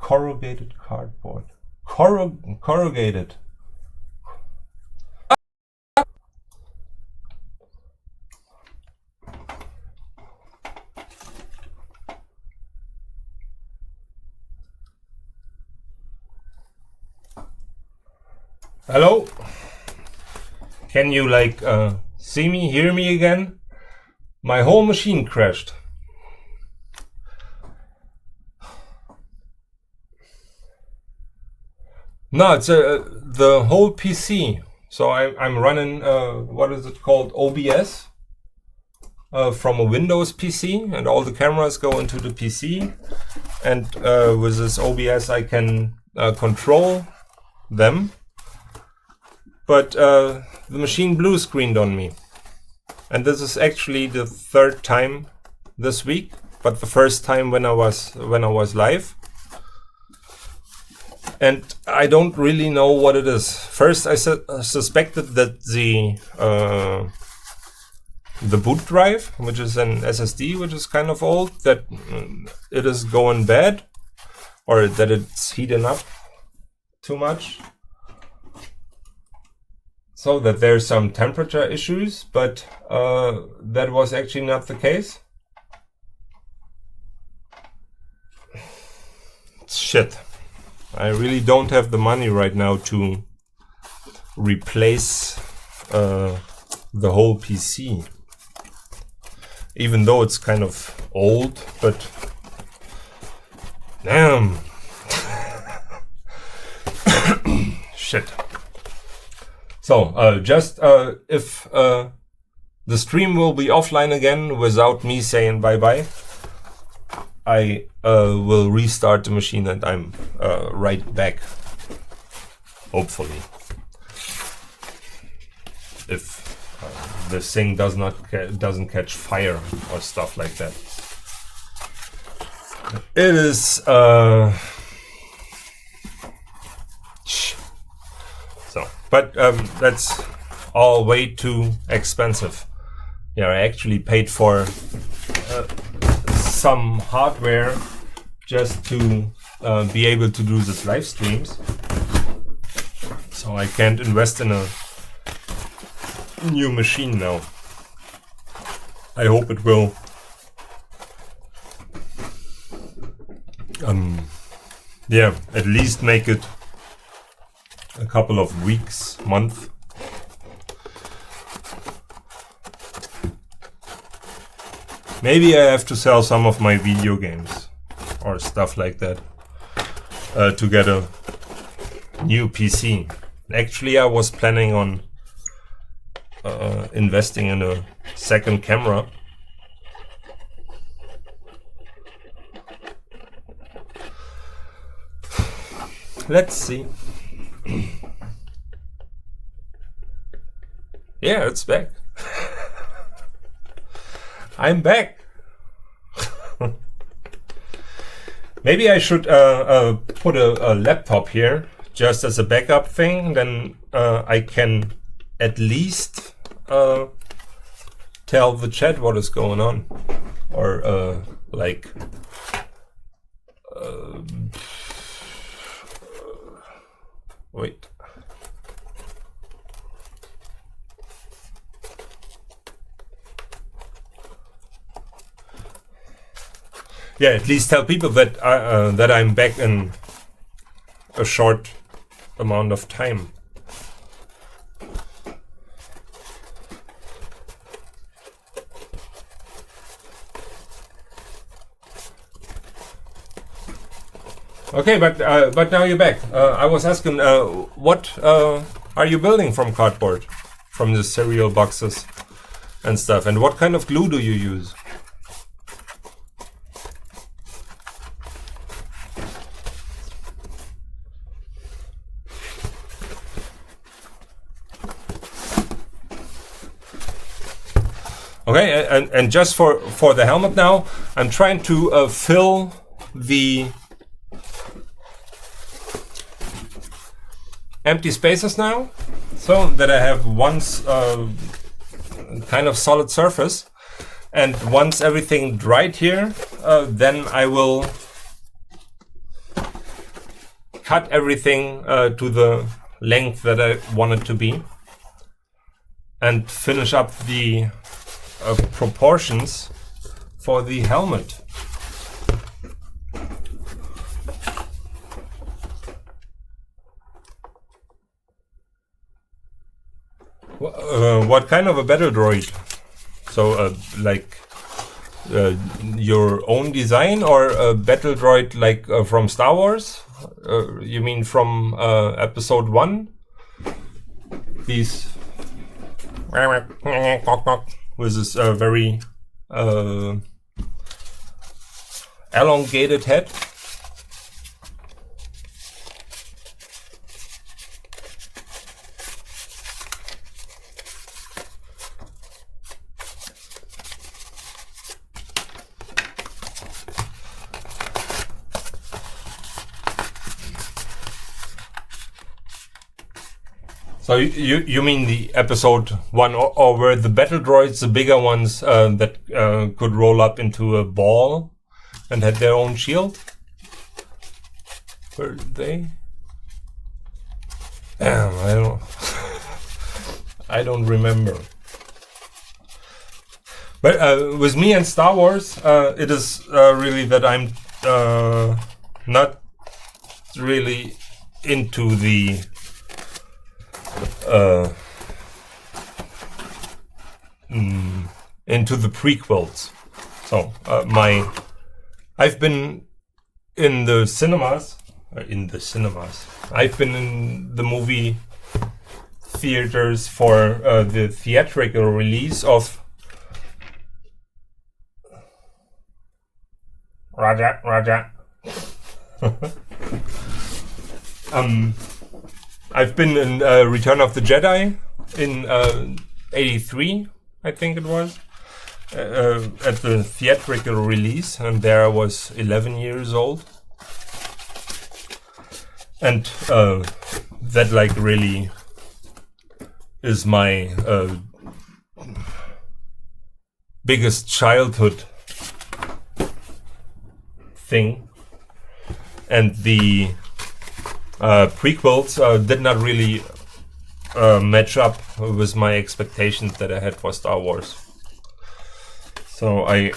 Corrugated cardboard. Corrugated. Hello? Can you like see me, hear me again? My whole machine crashed. No, it's the whole PC. So I'm running what is it called, OBS, from a Windows PC, and all the cameras go into the PC, and with this OBS I can control them. But the machine blue screened on me, and this is actually the third time this week, but the first time when I was live. And I don't really know what it is. First, I suspected that the boot drive, which is an SSD, which is kind of old, that it is going bad, or that it's heating up too much, so that there's some temperature issues, but that was actually not the case. Shit. I really don't have the money right now to replace the whole PC. Even though it's kind of old, but damn. Shit. So, just if the stream will be offline again without me saying bye-bye, I will restart the machine and I'm right back. Hopefully. If this thing doesn't catch fire or stuff like that. It is so, but that's all way too expensive. Yeah, I actually paid for some hardware just to be able to do this live streams, so I can't invest in a new machine now. I hope it will yeah, at least make it a couple of weeks, month. Maybe I have to sell some of my video games or stuff like that to get a new PC. Actually, I was planning on investing in a second camera. Let's see. Yeah, it's back. I'm back. Maybe I should put a laptop here just as a backup thing. Then I can at least tell the chat what is going on, or like wait. Yeah, at least tell people that that I'm back in a short amount of time. Okay, but now you're back. I was asking, what are you building from cardboard, from the cereal boxes and stuff, and what kind of glue do you use? Okay, and just for the helmet now, I'm trying to fill the empty spaces now, so that I have once kind of solid surface, and once everything dried here, then I will cut everything to the length that I want it to be, and finish up the proportions for the helmet. What kind of a battle droid? So, like your own design, or a battle droid like from Star Wars? You mean from Episode 1? These with this very elongated head. So you mean the episode 1, or were the battle droids the bigger ones that could roll up into a ball and had their own shield? Were they? Damn, I don't remember. But with me and Star Wars, it is really that I'm not really into the prequels. So I've been in the cinemas. I've been in the movie theaters for the theatrical release of Raja. I've been in Return of the Jedi in 83, I think it was, at the theatrical release, and there I was 11 years old. And that like really is my biggest childhood thing. And the prequels did not really match up with my expectations that I had for Star Wars. So I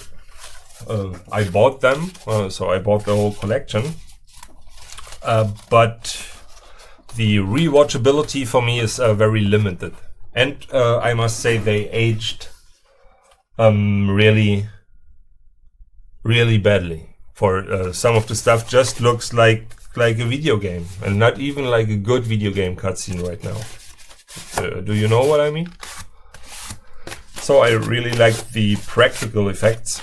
bought them. So I bought the whole collection. But the rewatchability for me is very limited. And I must say they aged really, really badly. For some of the stuff just looks like a video game, and not even like a good video game cutscene right now. Do you know what I mean? So I really like the practical effects,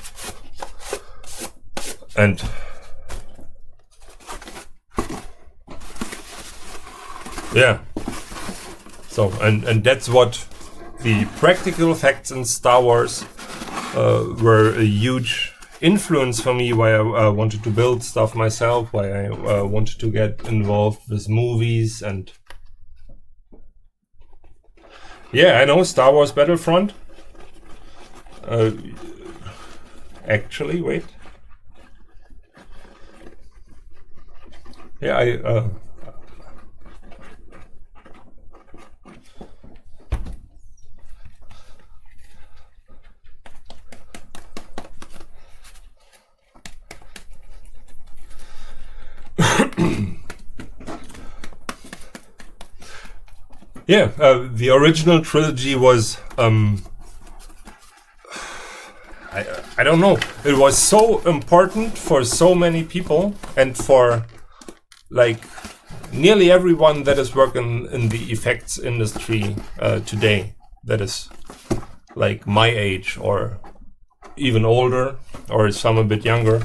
and yeah. So and that's what the practical effects in Star Wars were a huge influence for me, why I wanted to build stuff myself, why I wanted to get involved with movies. And yeah, I know Star Wars Battlefront. Actually, wait. Yeah, yeah, the original trilogy was I don't know. It was so important for so many people, and for like nearly everyone that is working in the effects industry today, that is like my age or even older, or some a bit younger.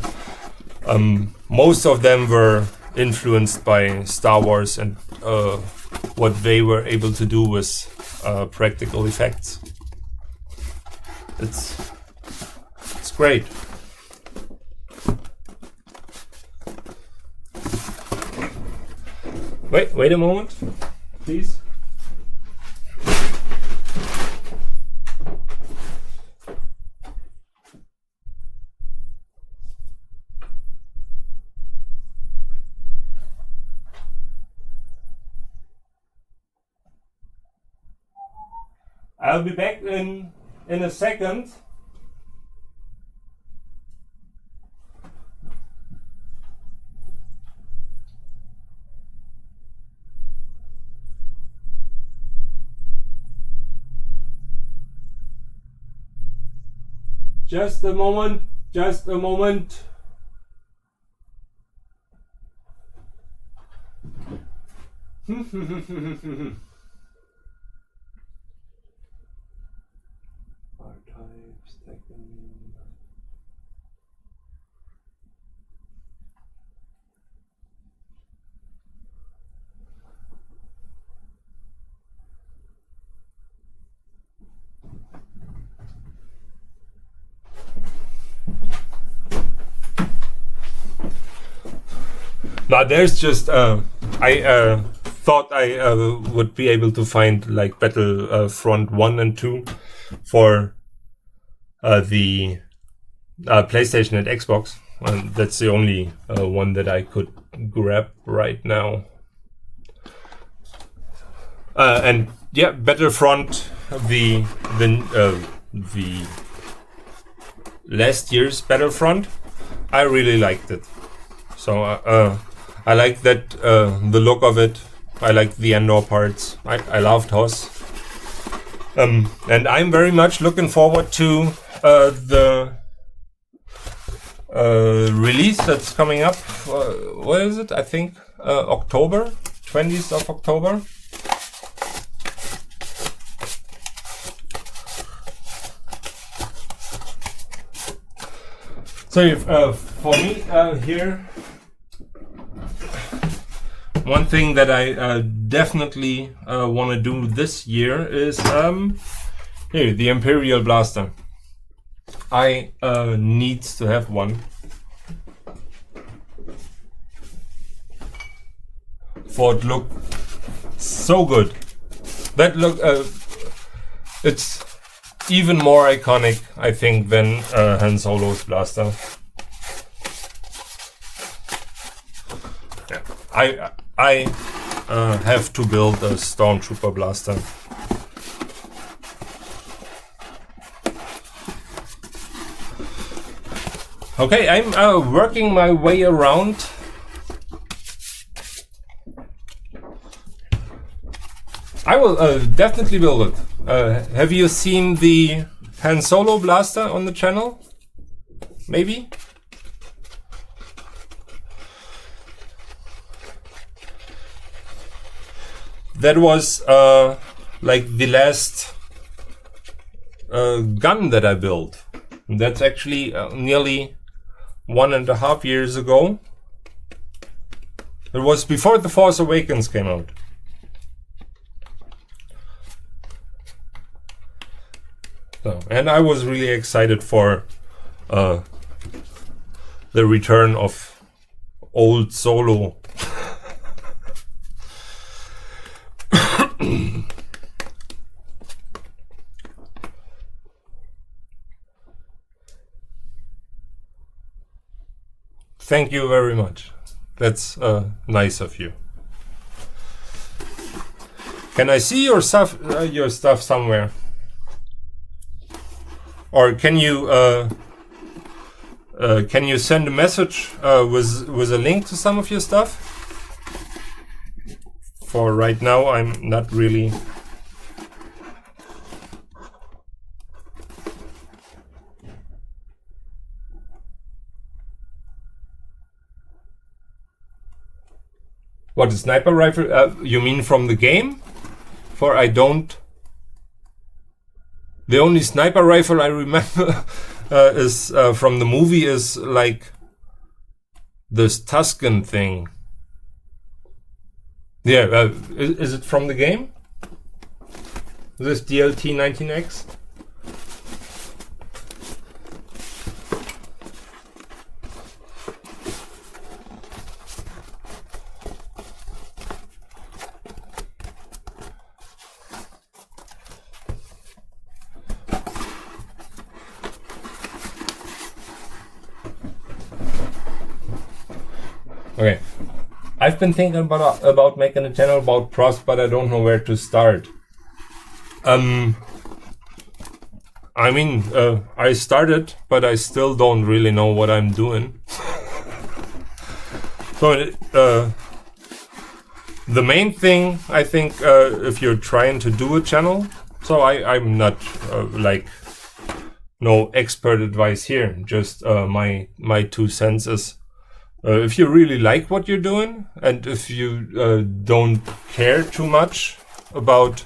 Most of them were influenced by Star Wars and what they were able to do with practical effects. It's great. Wait a moment, please. I'll be back in a second. Just a moment. Now there's just I thought I would be able to find like Battlefront 1 and 2 for the PlayStation and Xbox. That's the only one that I could grab right now. And yeah, Battlefront, the last year's Battlefront, I really liked it. So I like that the look of it. I like the Endor parts. I loved Hoss. And I'm very much looking forward to the release that's coming up. What is it? I think October, 20th of October. So for me here, one thing that I definitely want to do this year is here, the Imperial Blaster. I need to have one for it look so good. That look, it's even more iconic, I think, than Han Solo's blaster. Yeah, I have to build a Stormtrooper blaster. Okay, I'm working my way around. I will definitely build it. Have you seen the Han Solo blaster on the channel? Maybe? That was like the last gun that I built. That's actually nearly 1.5 years ago. It was before The Force Awakens came out. So, and I was really excited for the return of old Solo. Thank you very much. That's nice of you. Can I see your stuff somewhere? Or can you send a message with a link to some of your stuff? For right now, I'm not really. What, a sniper rifle? You mean from the game? For I don't. The only sniper rifle I remember is from the movie is like this Tuscan thing. Yeah, is it from the game? This DLT 19X? Okay, I've been thinking about making a channel about pros, but I don't know where to start. I mean, I started, but I still don't really know what I'm doing. So, the main thing, I think, if you're trying to do a channel, so I'm not like no expert advice here, just my 2 cents is. If you really like what you're doing, and if you don't care too much about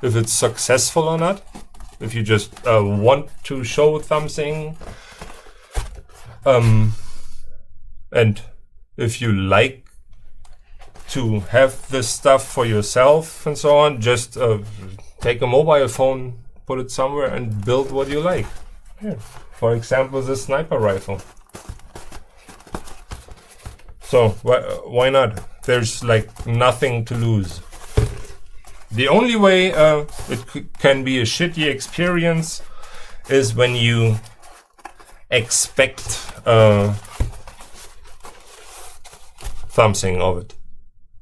if it's successful or not, if you just want to show something, and if you like to have this stuff for yourself and so on, just take a mobile phone, put it somewhere, and build what you like. Here, for example, the sniper rifle. So why not? there's like nothing to lose. The only way it can be a shitty experience is when you expect something of it.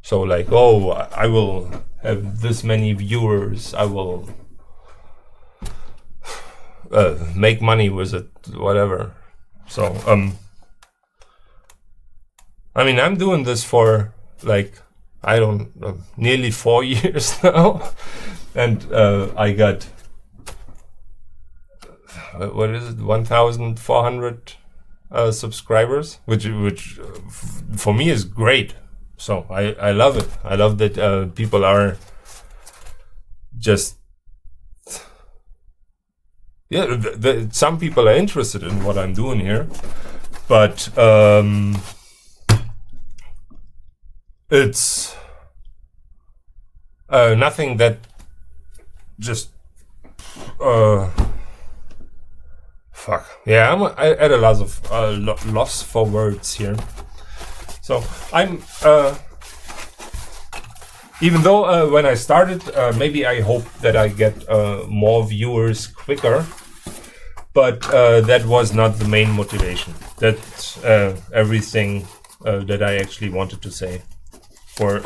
So like, oh, I will have this many viewers, I will make money with it, whatever. So I mean, I'm doing this for like, I don't know, nearly 4 years now, and I got what is it, 1,400 subscribers, which for me is great. So I love it. I love that people are just, yeah, some people are interested in what I'm doing here, but it's nothing that just fuck. Yeah, I'm at a loss for words here. So I'm even though when I started, maybe I hope that I get more viewers quicker, but that was not the main motivation. That's everything that I actually wanted to say. For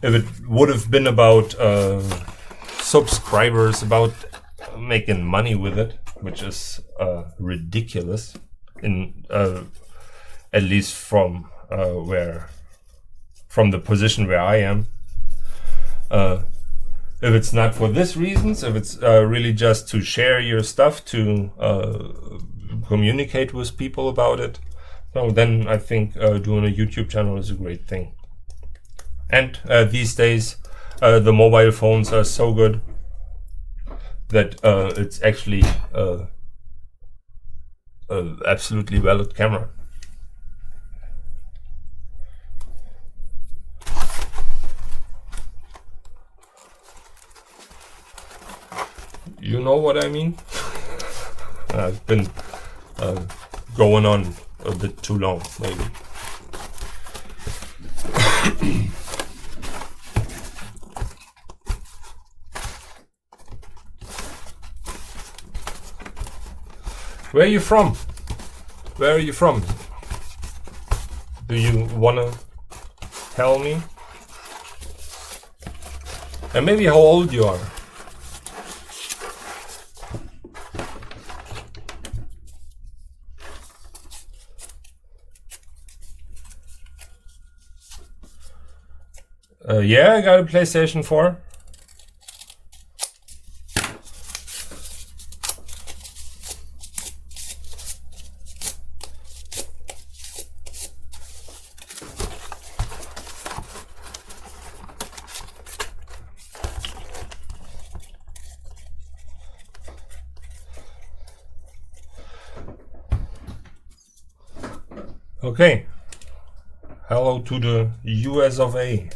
if it would have been about subscribers, about making money with it, which is ridiculous, in at least from the position where I am. If it's not for this reasons, if it's really just to share your stuff, to communicate with people about it, so then I think doing a YouTube channel is a great thing. And these days, the mobile phones are so good that it's actually absolutely valid camera. You know what I mean? I've been going on a bit too long, maybe. Where are you from? Where are you from? Do you wanna tell me? And maybe how old you are. Yeah, I got a PlayStation 4. Okay. Hello to the US of A.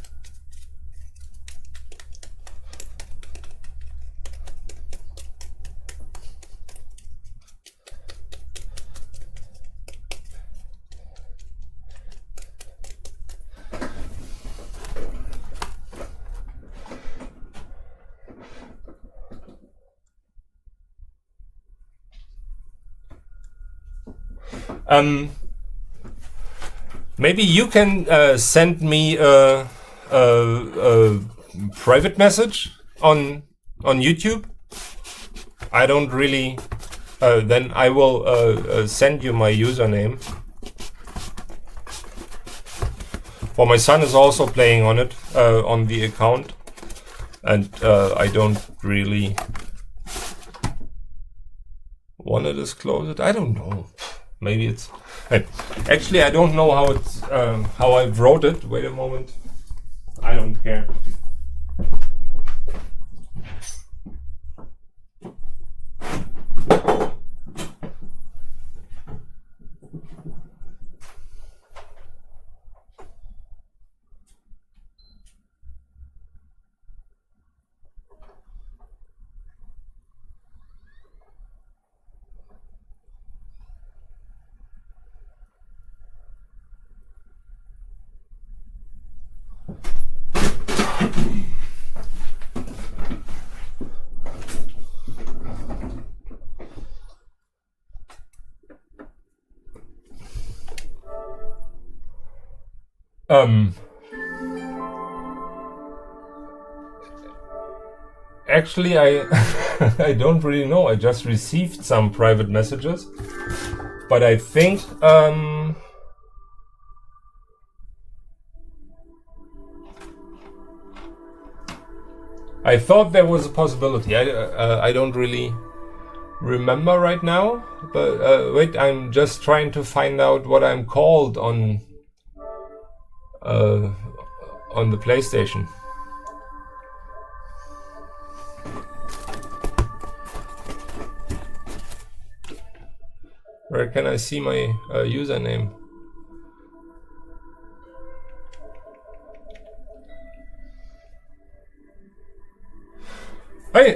Maybe you can send me a private message on YouTube. I don't really. Then I will send you my username. For my son is also playing on it on the account, and I don't really want to disclose it. I don't know. Maybe it's. Actually, I don't know how it's how I wrote it. Wait a moment. I don't care. Actually, I I don't really know. I just received some private messages, but I think I thought there was a possibility. I don't really remember right now, but wait, I'm just trying to find out what I'm called on the PlayStation. Where can I see my username? Hey,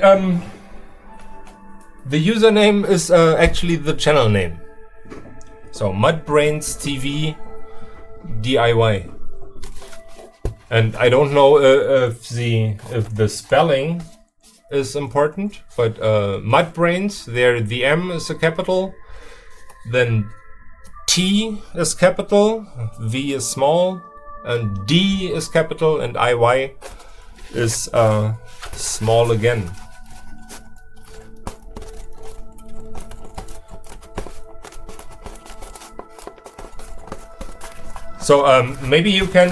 the username is actually the channel name. So MudbrainsTvDIY. And I don't know if the spelling is important, but Mudbrains, there the M is a capital, then T is capital, V is small, and D is capital, and IY is small again. So maybe you can,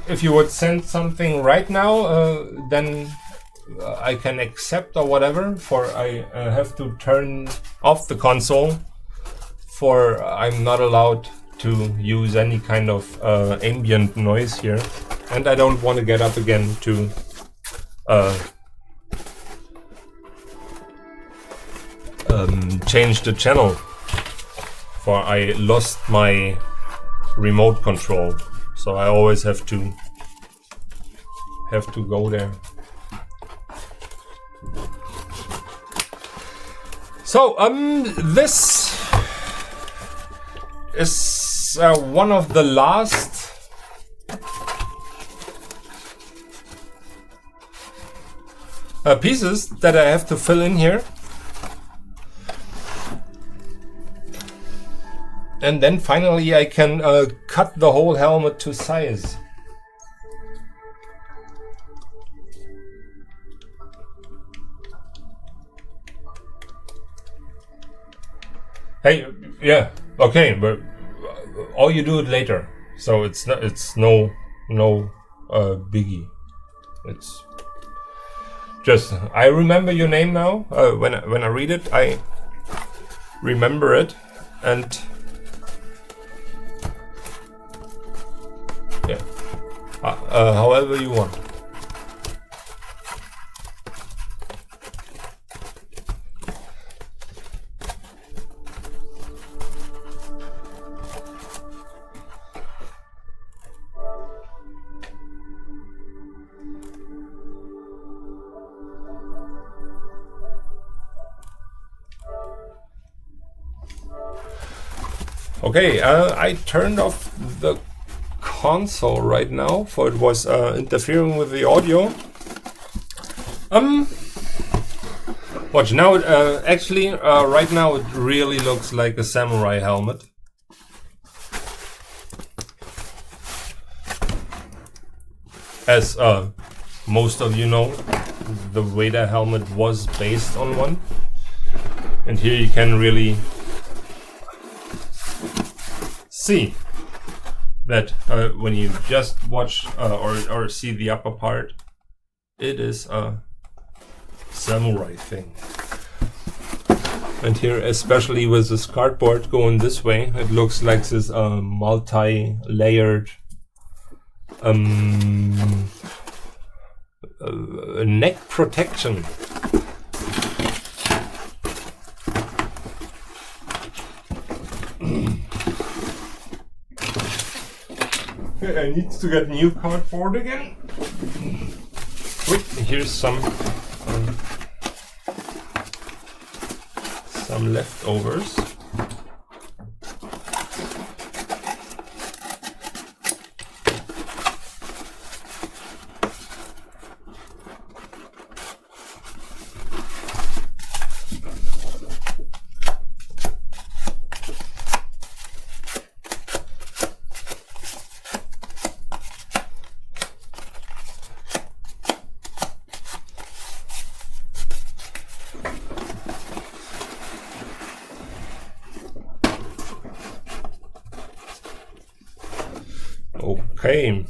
if you would send something right now, then I can accept or whatever, for I have to turn off the console, for I'm not allowed to use any kind of ambient noise here, and I don't want to get up again to change the channel, for I lost my remote control, so I always have to go there. So this is one of the last pieces that I have to fill in here. And then finally I can cut the whole helmet to size. Hey, yeah, okay, but or you do it later, so it's no biggie. It's just, I remember your name now. When I read it, I remember it, and yeah, however you want. Okay, I turned off the console right now, for it was interfering with the audio. Watch now. Actually, right now it really looks like a samurai helmet. As most of you know, the Vader helmet was based on one, and here you can really see that when you just watch or see the upper part, it is a samurai thing. And here, especially with this cardboard going this way, it looks like this multi-layered neck protection. I need to get new cardboard again. Wait, here's some leftovers. Okay.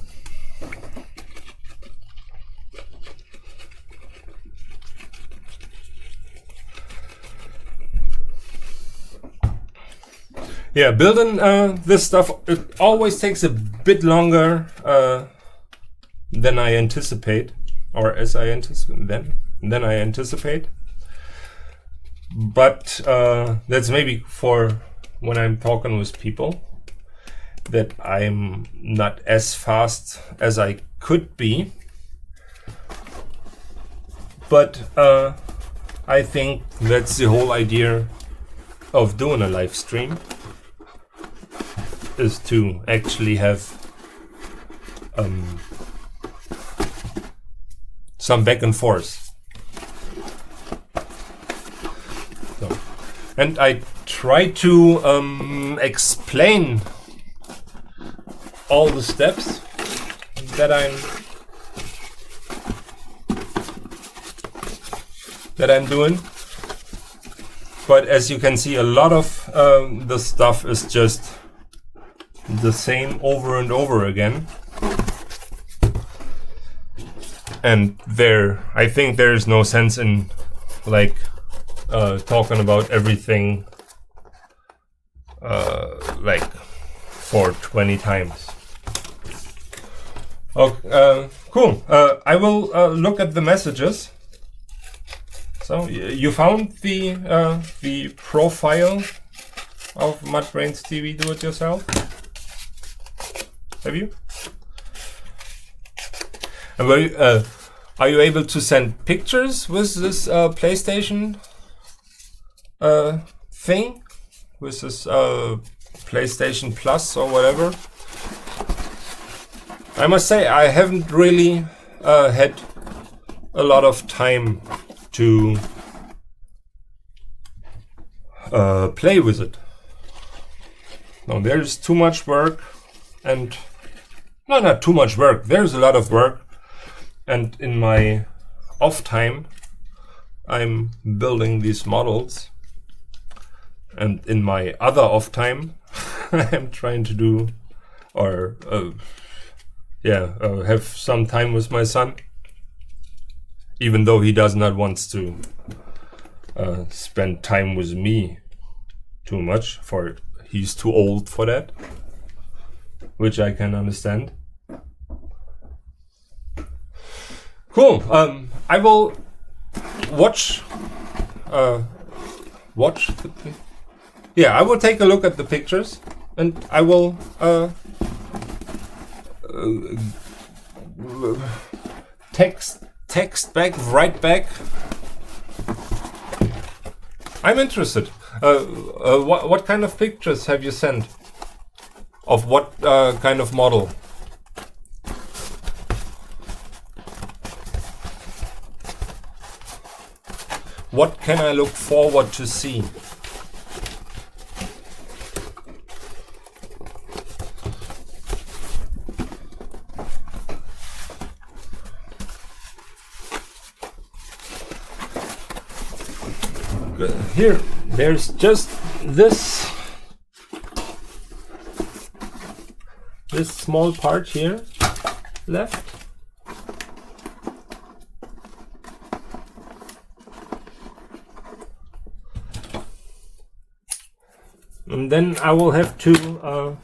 Yeah, building this stuff, it always takes a bit longer than I anticipate, or as I anticipate, than I anticipate. But that's maybe for when I'm talking with people, that I'm not as fast as I could be. But I think that's the whole idea of doing a live stream, is to actually have some back and forth. So, and I try to explain all the steps that I'm doing. But as you can see, a lot of the stuff is just the same over and over again. And I think there is no sense in like talking about everything like for 20 times. Okay, cool. I will look at the messages. So you found the profile of MudbrainsTV Do-It-Yourself? Have you? And are you able to send pictures with this PlayStation thing? With this PlayStation Plus or whatever? I must say I haven't really had a lot of time to play with it. No, there's too much work, and no, not too much work. There's a lot of work, and in my off time, I'm building these models, and in my other off time, I'm trying to do, or have some time with my son, even though he does not want to spend time with me too much, for he's too old for that, which I can understand. Cool. I will watch I will take a look at the pictures, and I will write back. I'm interested. What kind of pictures have you sent? Of what kind of model? What can I look forward to see? Here, there's just this small part here left. And then I will have to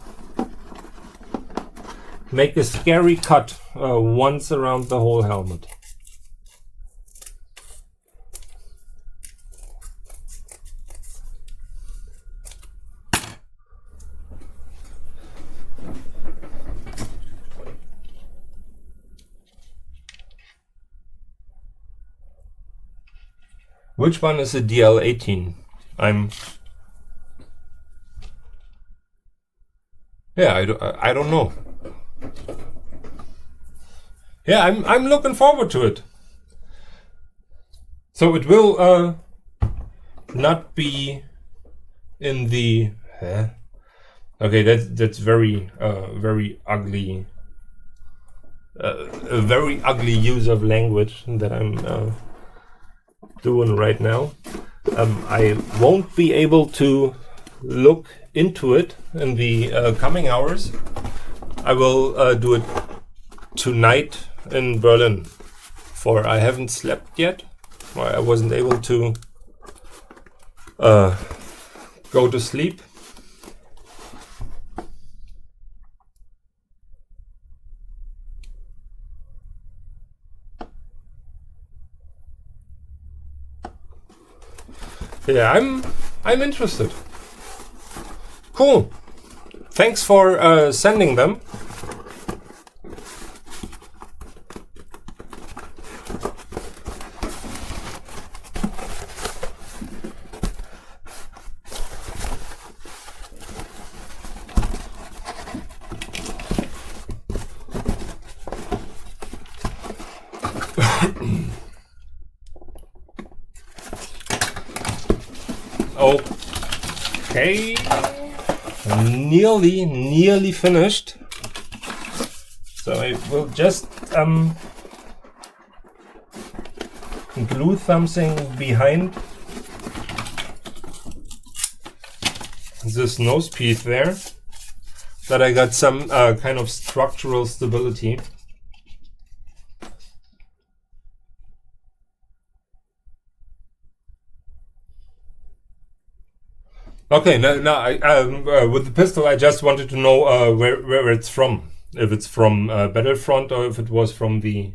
make a scary cut once around the whole helmet. Which one is a DL18? I don't know. Yeah, I'm looking forward to it. So it will not be in the okay, that's very very ugly, a very ugly use of language that I'm doing right now. I won't be able to look into it in the coming hours, I will do it tonight in Berlin, for I haven't slept yet. I wasn't able to go to sleep. Yeah, I'm interested. Cool. Thanks for sending them. Okay, nearly finished. So I will just glue something behind this nose piece there, that I got some kind of structural stability. Okay, now I, with the pistol, I just wanted to know where it's from. If it's from Battlefront or if it was from the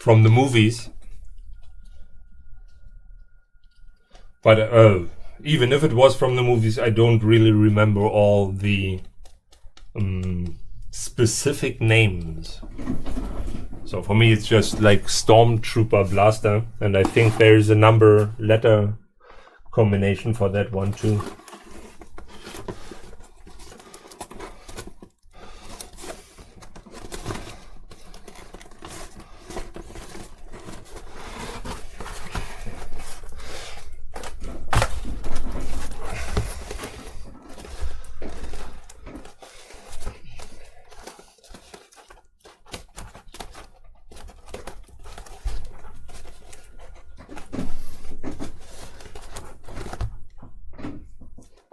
movies. But even if it was from the movies, I don't really remember all the specific names. So for me, it's just like Stormtrooper Blaster, and I think there's a letter combination for that one too.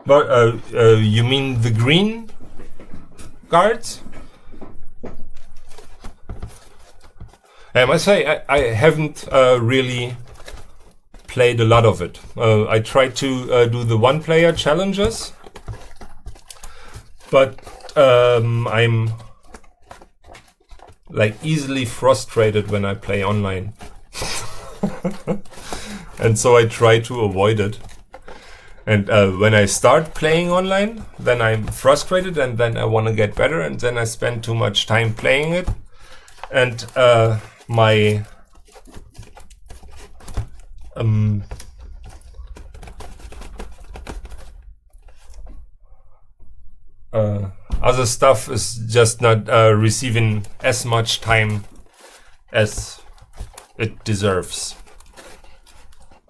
But you mean the green guards? I must say I haven't really played a lot of it. I tried to do the one-player challenges, but I'm like easily frustrated when I play online. And so I try to avoid it. And when I start playing online, then I'm frustrated, and then I want to get better, and then I spend too much time playing it. And my other stuff is just not receiving as much time as it deserves.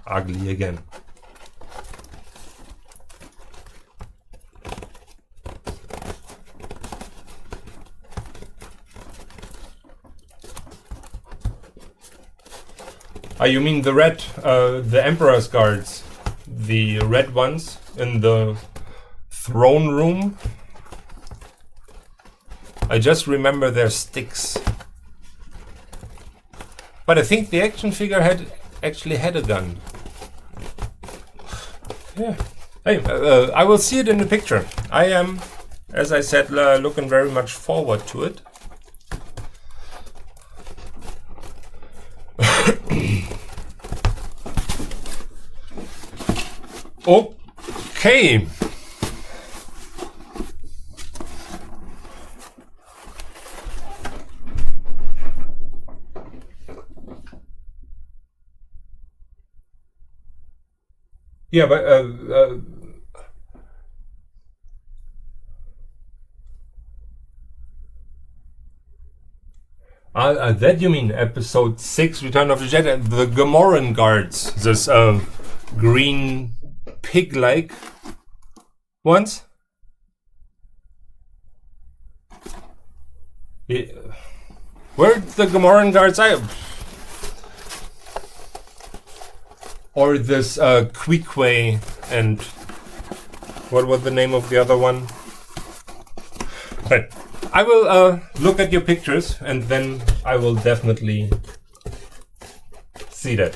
Ugly again. You mean the red, the Emperor's guards, the red ones in the throne room? I just remember their sticks. But I think the action figure actually had a gun. Yeah. Hey, I will see it in the picture. I am, as I said, looking very much forward to it. Okay. Yeah, but that you mean episode 6, Return of the Jedi, the Gamoran guards, this green pig-like ones? Yeah. Where'd the Gamoran guards? Or this Queequeg and what was the name of the other one? Right. I will look at your pictures and then I will definitely see that.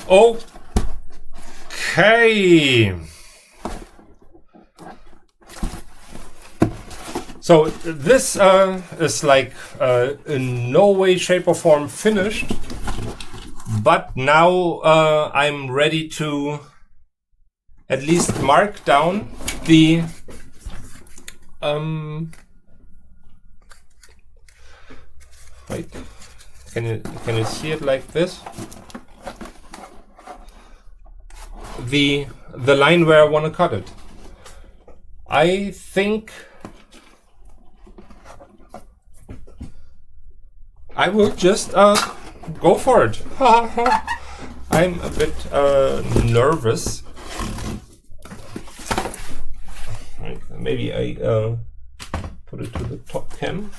Okay. So this is like in no way, shape or form finished, but now I'm ready to at least mark down the wait, can you see it like this? The line where I want to cut it. I think I will just go for it. I'm a bit nervous. Right, maybe I put it to the top cam.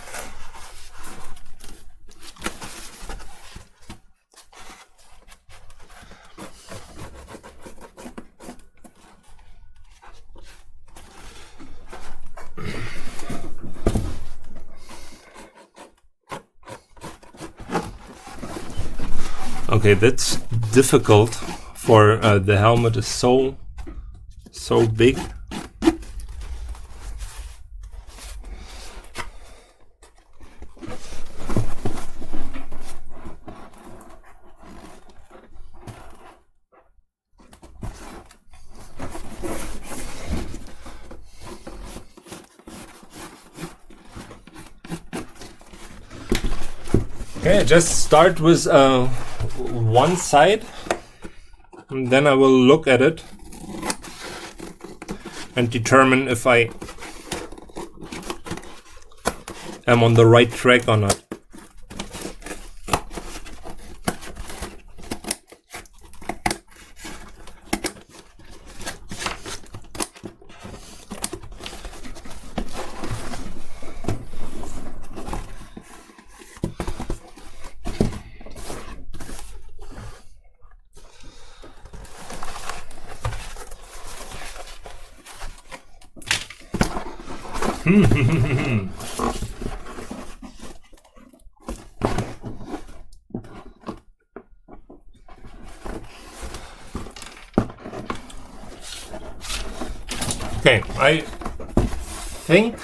Okay, that's difficult for the helmet is so big. Okay, just start with one side, and then I will look at it and determine if I am on the right track or not. Okay, I think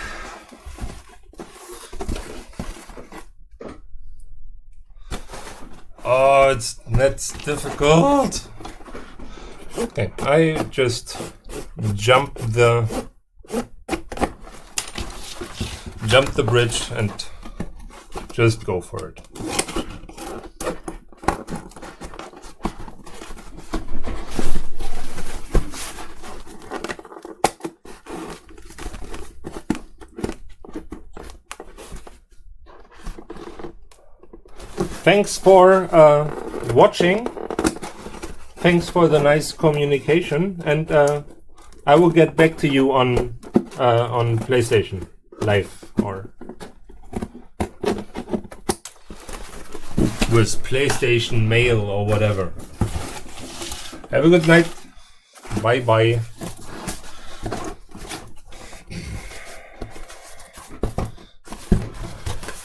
that's difficult. Okay, I just jump the bridge and just go for it. Thanks for watching. Thanks for the nice communication, and I will get back to you on PlayStation Live or with PlayStation Mail or whatever. Have a good night. Bye bye.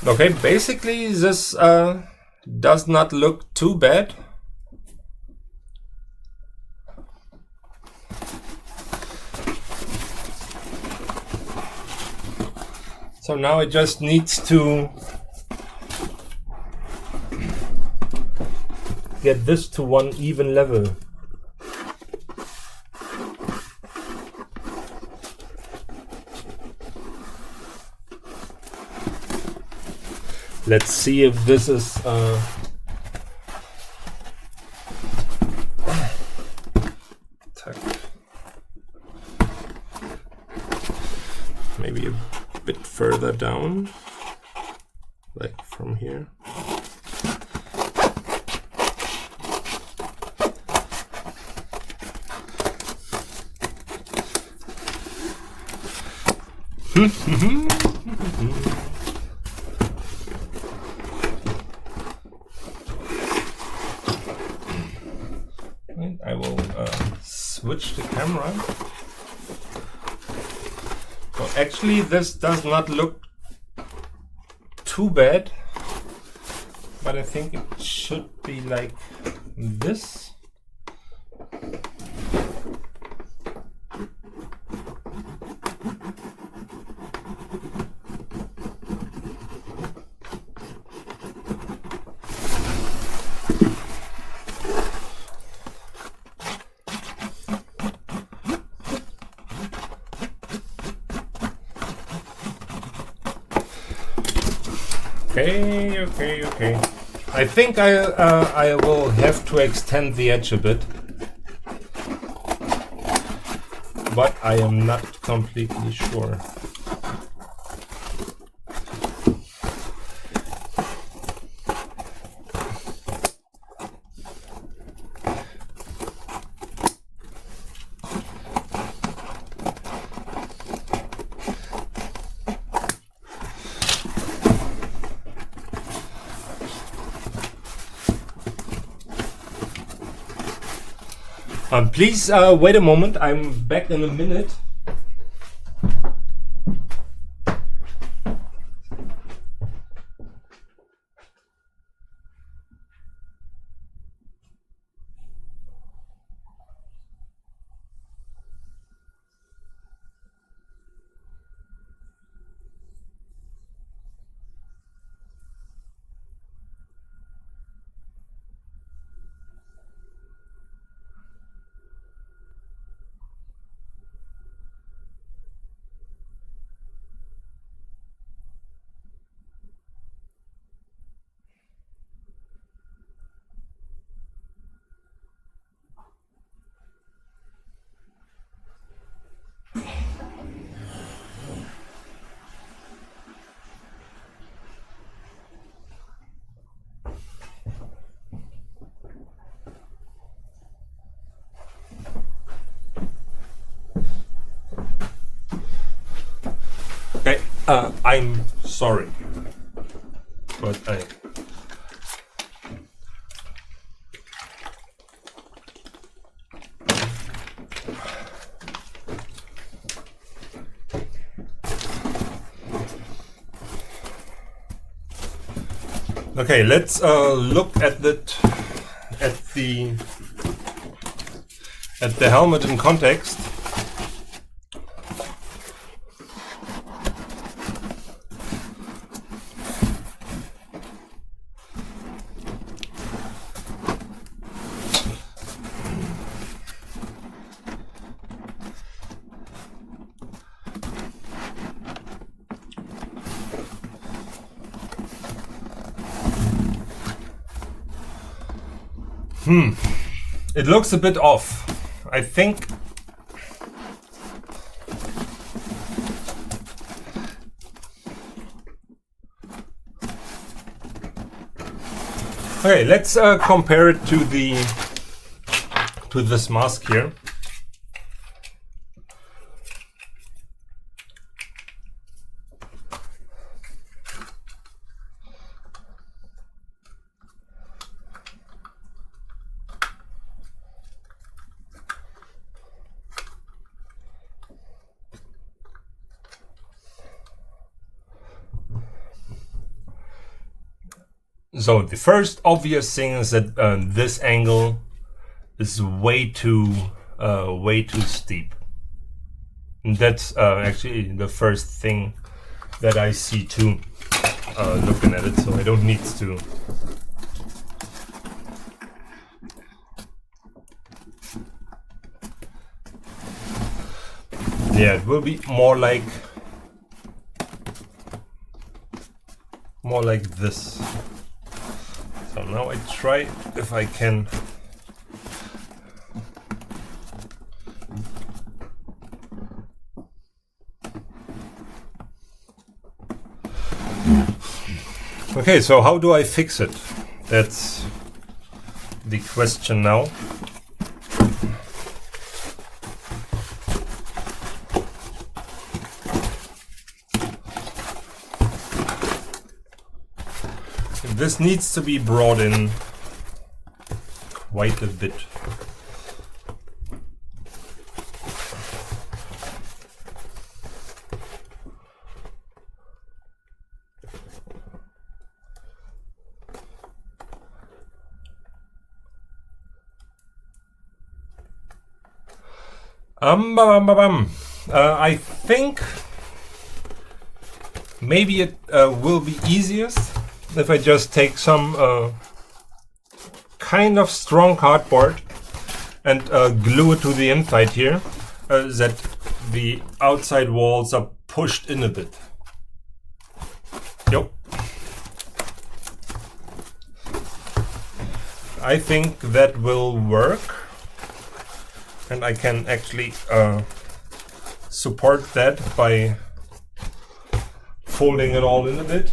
Okay, basically this does not look too bad. So now it just needs to get this to one even level. Let's see if this is maybe a bit further down, like from here. switch the camera. So actually this does not look too bad, but I think it should be like this. Okay. I think I will have to extend the edge a bit, but I am not completely sure. Please wait a moment, I'm back in a minute. Okay, I'm sorry, but okay, let's look at the helmet in context. It looks a bit off. I think okay, let's compare it to this mask here. So the first obvious thing is that this angle is way too steep. And that's actually the first thing that I see too, looking at it. So I don't need to. Yeah, it will be more like this. So now I try if I can okay, so how do I fix it? That's the question now. This needs to be brought in quite a bit. I think maybe it will be easiest if I just take some kind of strong cardboard and glue it to the inside here, that the outside walls are pushed in a bit. Yep. I think that will work, and I can actually support that by folding it all in a bit.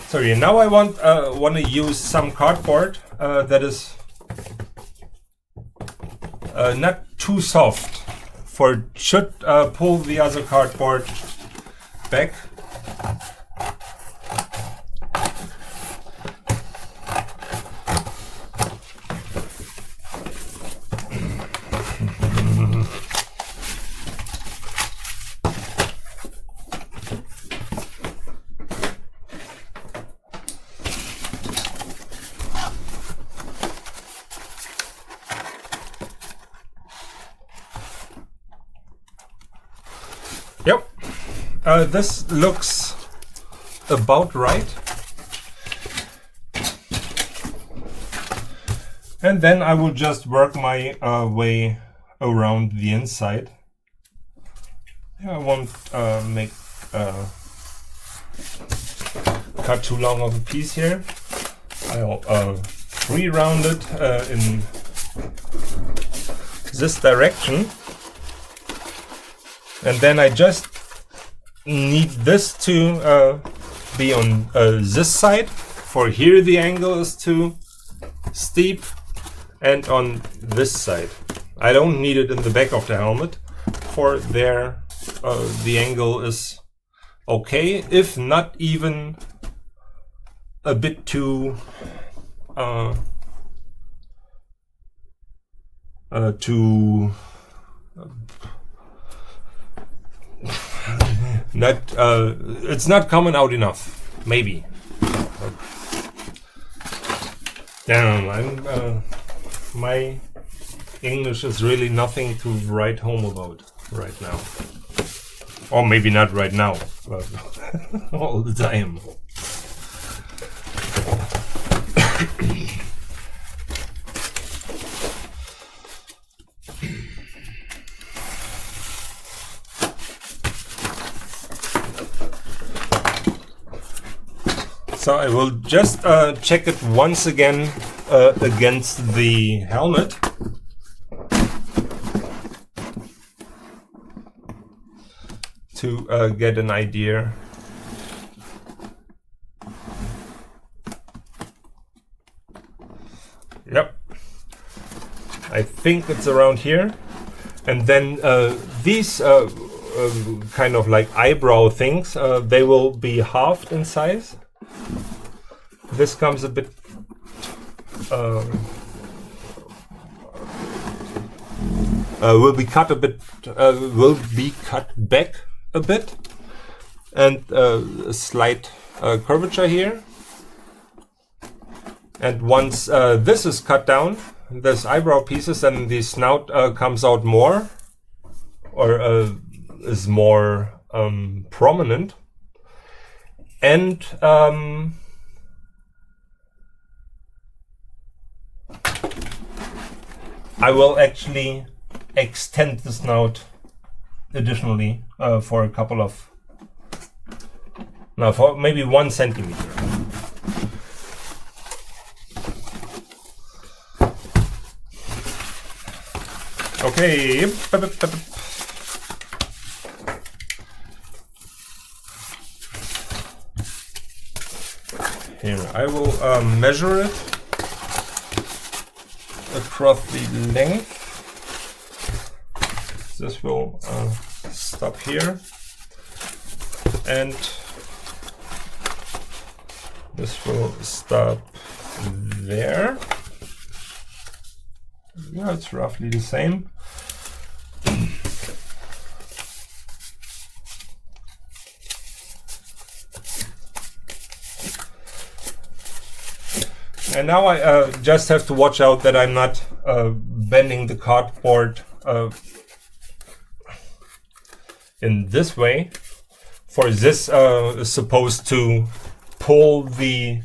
Sorry, now I want to use some cardboard that is not too soft, for it should pull the other cardboard back. Yep, this looks about right. And then I will just work my way around the inside. I won't make cut too long of a piece here. I'll re-round it in this direction. And then I just need this to be on this side, for here the angle is too steep, and on this side. I don't need it in the back of the helmet, for there the angle is okay, if not even a bit too it's not coming out enough, maybe. Damn, my English is really nothing to write home about right now. Or maybe not right now, but all the time. So I will just check it once again against the helmet. To get an idea. Yep. I think it's around here. And then these kind of like eyebrow things, they will be halved in size. This comes a bit will be cut back a bit, and a slight curvature here. And once this is cut down, this eyebrow pieces, and the snout comes out more, or is more prominent. And I will actually extend the snout additionally for a couple of, no, for maybe 1 centimeter. Okay. Here, I will measure it across the length. This will stop here, and this will stop there. Yeah, it's roughly the same. And now I just have to watch out that I'm not bending the cardboard in this way, for this is supposed to pull the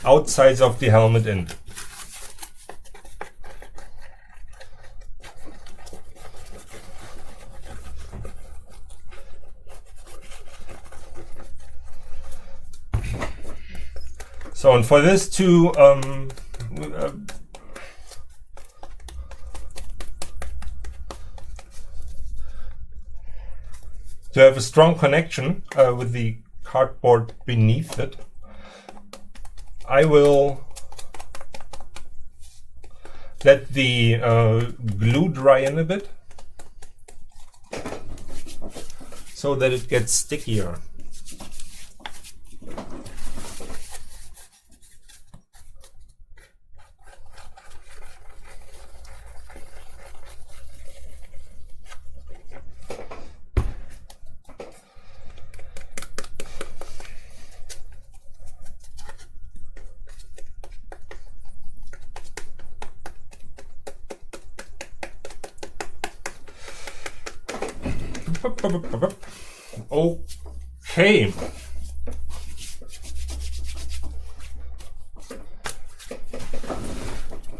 outsides of the helmet in. So, and for this to have a strong connection with the cardboard beneath it, I will let the glue dry in a bit so that it gets stickier. Okay.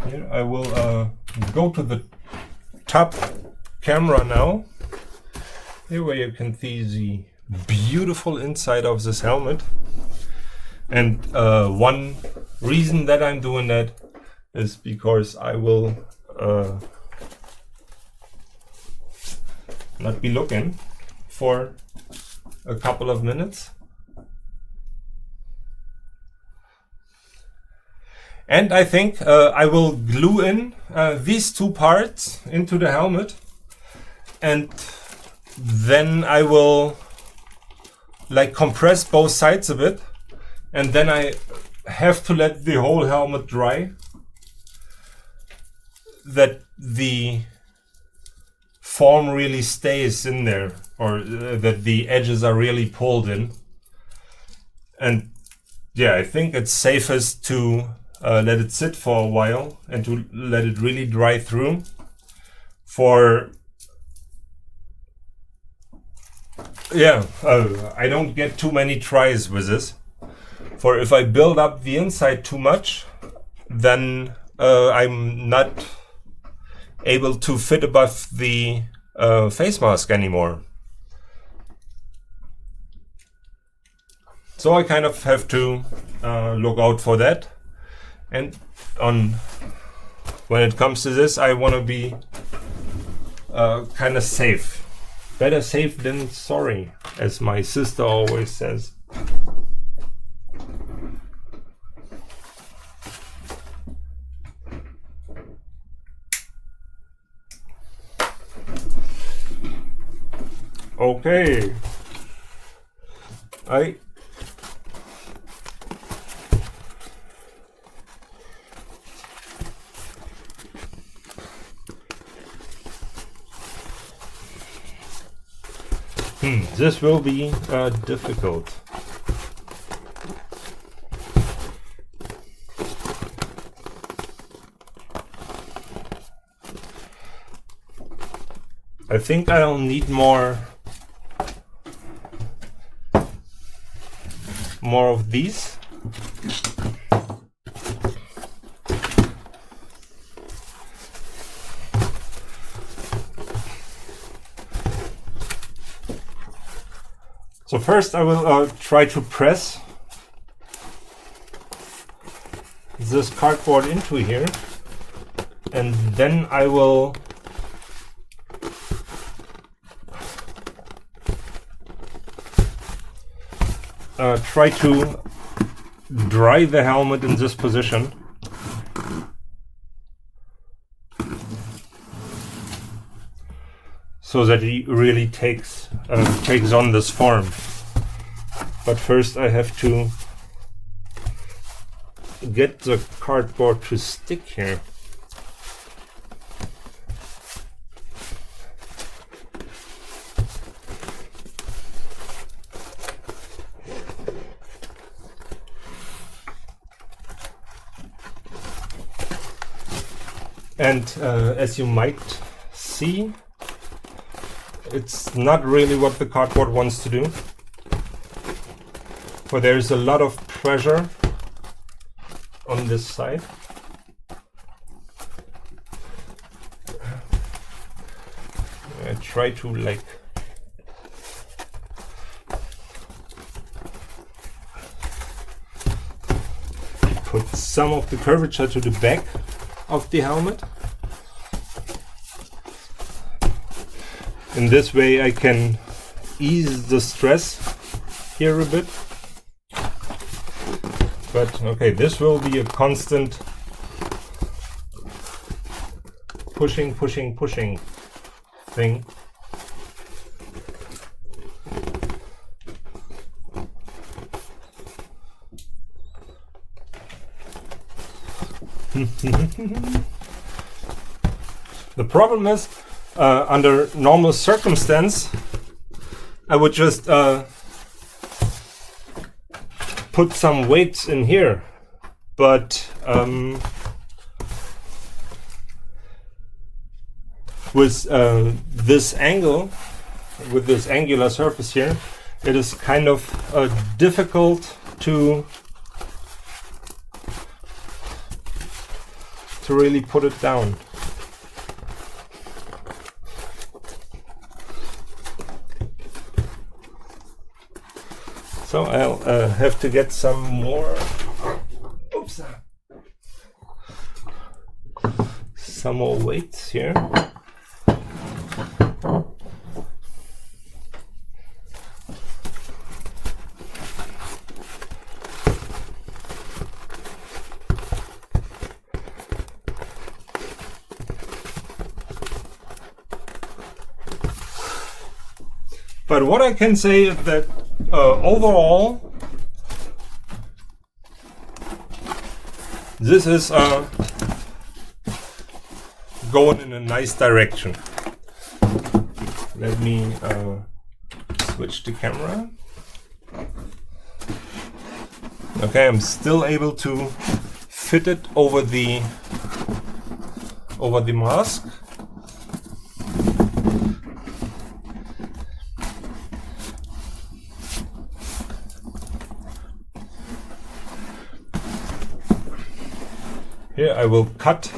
Here I will go to the top camera now. Here where you can see the beautiful inside of this helmet. And one reason that I'm doing that is because I will not be looking for a couple of minutes. And I think I will glue in these two parts into the helmet, and then I will like compress both sides a bit, and then I have to let the whole helmet dry, that the form really stays in there, or that the edges are really pulled in. And yeah, I think it's safest to let it sit for a while and to let it really dry through. For yeah, I don't get too many tries with this. For if I build up the inside too much, then I'm not able to fit above the face mask anymore. So I kind of have to look out for that. And when it comes to this, I want to be kind of safe. Better safe than sorry, as my sister always says. Okay. This will be difficult. I think I'll need more of these. So first I will try to press this cardboard into here, and then I will try to dry the helmet in this position. So that it really takes on this form. But first I have to get the cardboard to stick here. And as you might see, it's not really what the cardboard wants to do. For there's a lot of pressure on this side. I try to like put some of the curvature to the back of the helmet. In this way I can ease the stress here a bit. But okay, this will be a constant pushing thing. The problem is, under normal circumstance, I would just put some weights in here, but with this angle, with this angular surface here, it is kind of difficult to really put it down. So I'll have to get some more, oops, some more weights here. But what I can say is that overall, this is going in a nice direction. Let me switch the camera. Okay, I'm still able to fit it over the mask. Here I will cut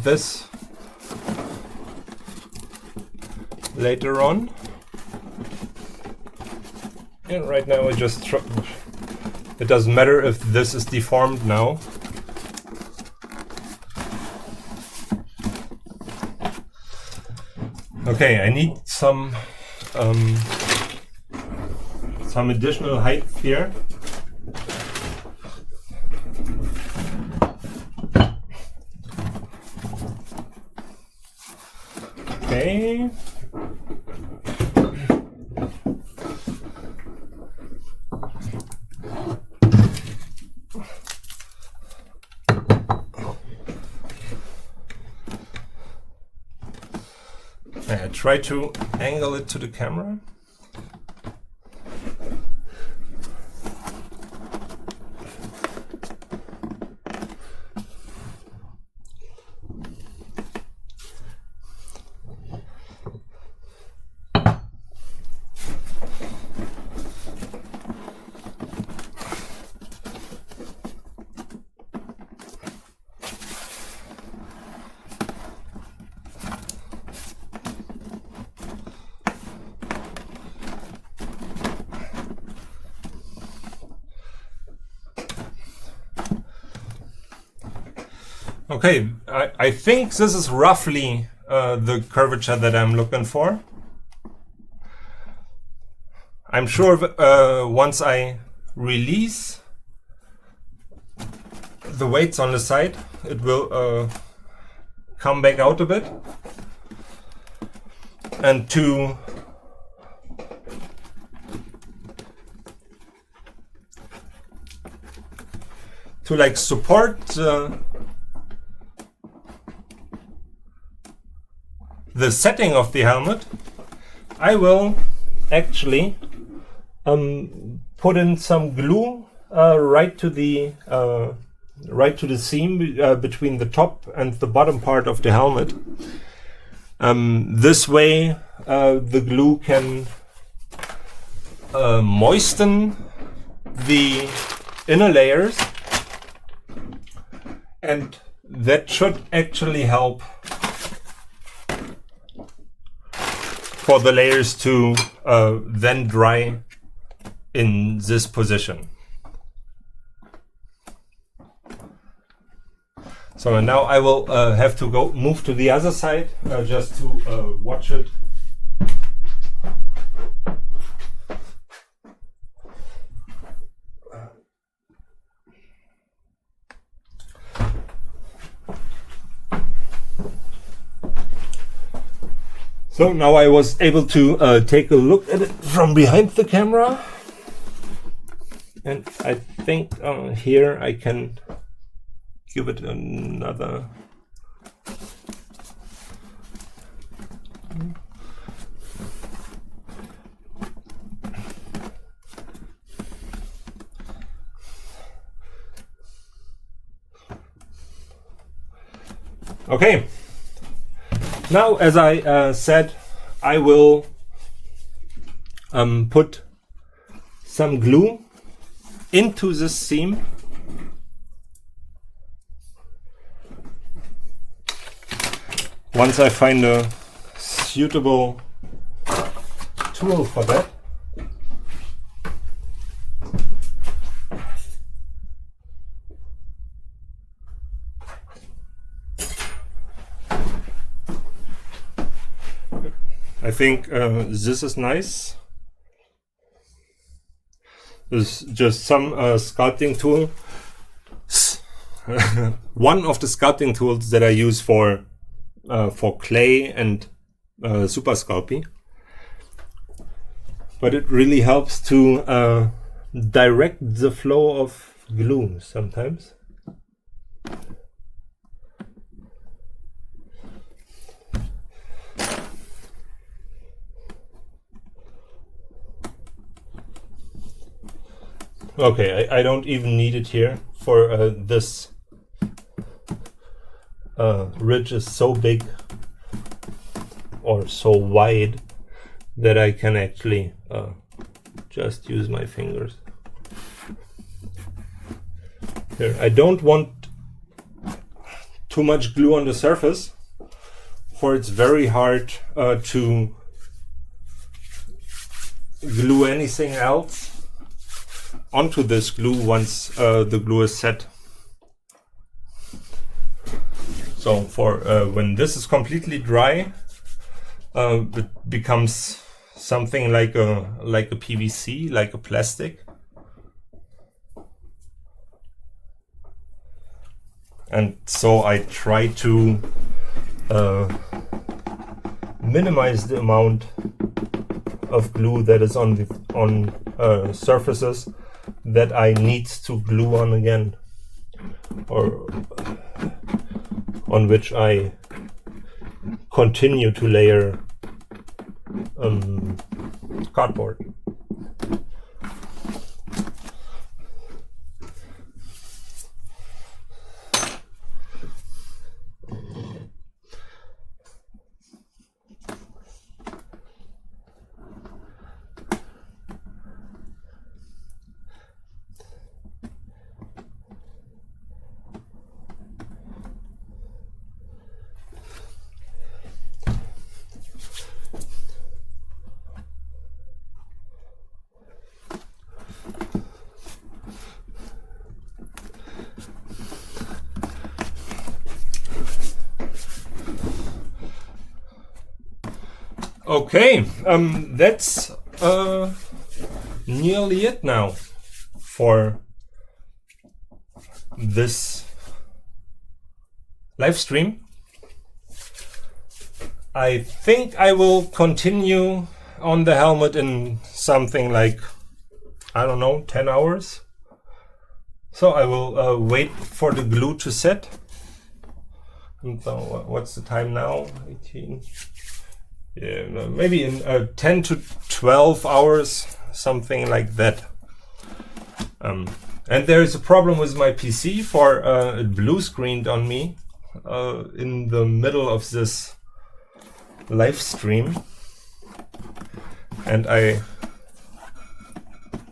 this later on. And right now I just try. It doesn't matter if this is deformed now. Okay, I need some additional height here. Okay. I try to angle it to the camera. Okay, I think this is roughly the curvature that I'm looking for. I'm sure once I release the weights on the side, it will come back out a bit. And to like support the setting of the helmet, I will actually put in some glue right to the right to the seam between the top and the bottom part of the helmet. This way the glue can moisten the inner layers, and that should actually help for the layers to then dry in this position. So now I will have to move to the other side just to watch it. So now I was able to take a look at it from behind the camera, and I think here I can give it another. Okay. Now, as I said, I will put some glue into this seam. Once I find a suitable tool for that. I think this is nice. This is just some sculpting tool. One of the sculpting tools that I use for clay and super sculpting. But it really helps to direct the flow of glue sometimes. Okay, I don't even need it here for this ridge is so big or so wide that I can actually just use my fingers. Here, I don't want too much glue on the surface, for it's very hard to glue anything else onto this glue once the glue is set. So for when this is completely dry, it becomes something like a PVC, like a plastic. And so I try to minimize the amount of glue that is on surfaces that I need to glue on again, or on which I continue to layer cardboard. Okay, that's nearly it now for this live stream. I think I will continue on the helmet in something like, I don't know, 10 hours. So I will wait for the glue to set. And so what's the time now? 18. Yeah, maybe in 10 to 12 hours, something like that. And there is a problem with my PC, for it blue screened on me in the middle of this live stream, and I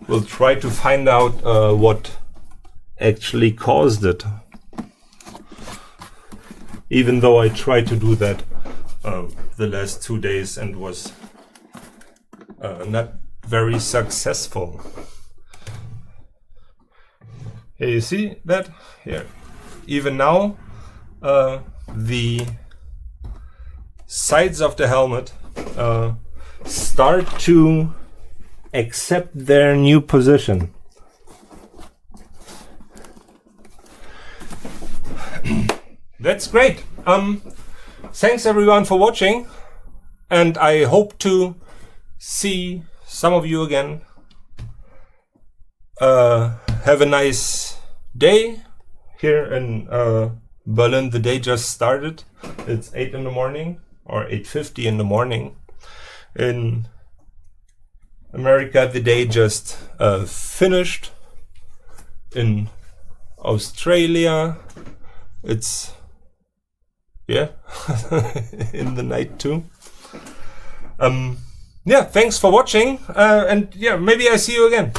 will try to find out what actually caused it, even though I tried to do that the last 2 days and was not very successful. Here you see that? Here. Even now, the sides of the helmet start to accept their new position. That's great. Thanks everyone for watching, and I hope to see some of you again. Have a nice day. Here in Berlin, the day just started. It's 8 in the morning, or 8:50 in the morning. In America, the day just finished. In Australia, it's in the night too. Yeah, thanks for watching, and yeah, maybe I see you again.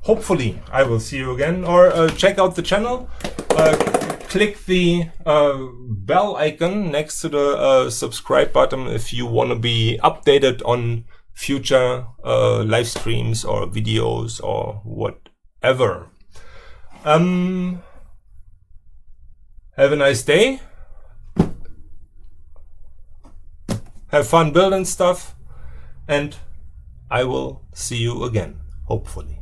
Hopefully I will see you again, or check out the channel. Click the bell icon next to the subscribe button if you want to be updated on future live streams or videos or whatever. Have a nice day. Have fun building stuff, and I will see you again, hopefully.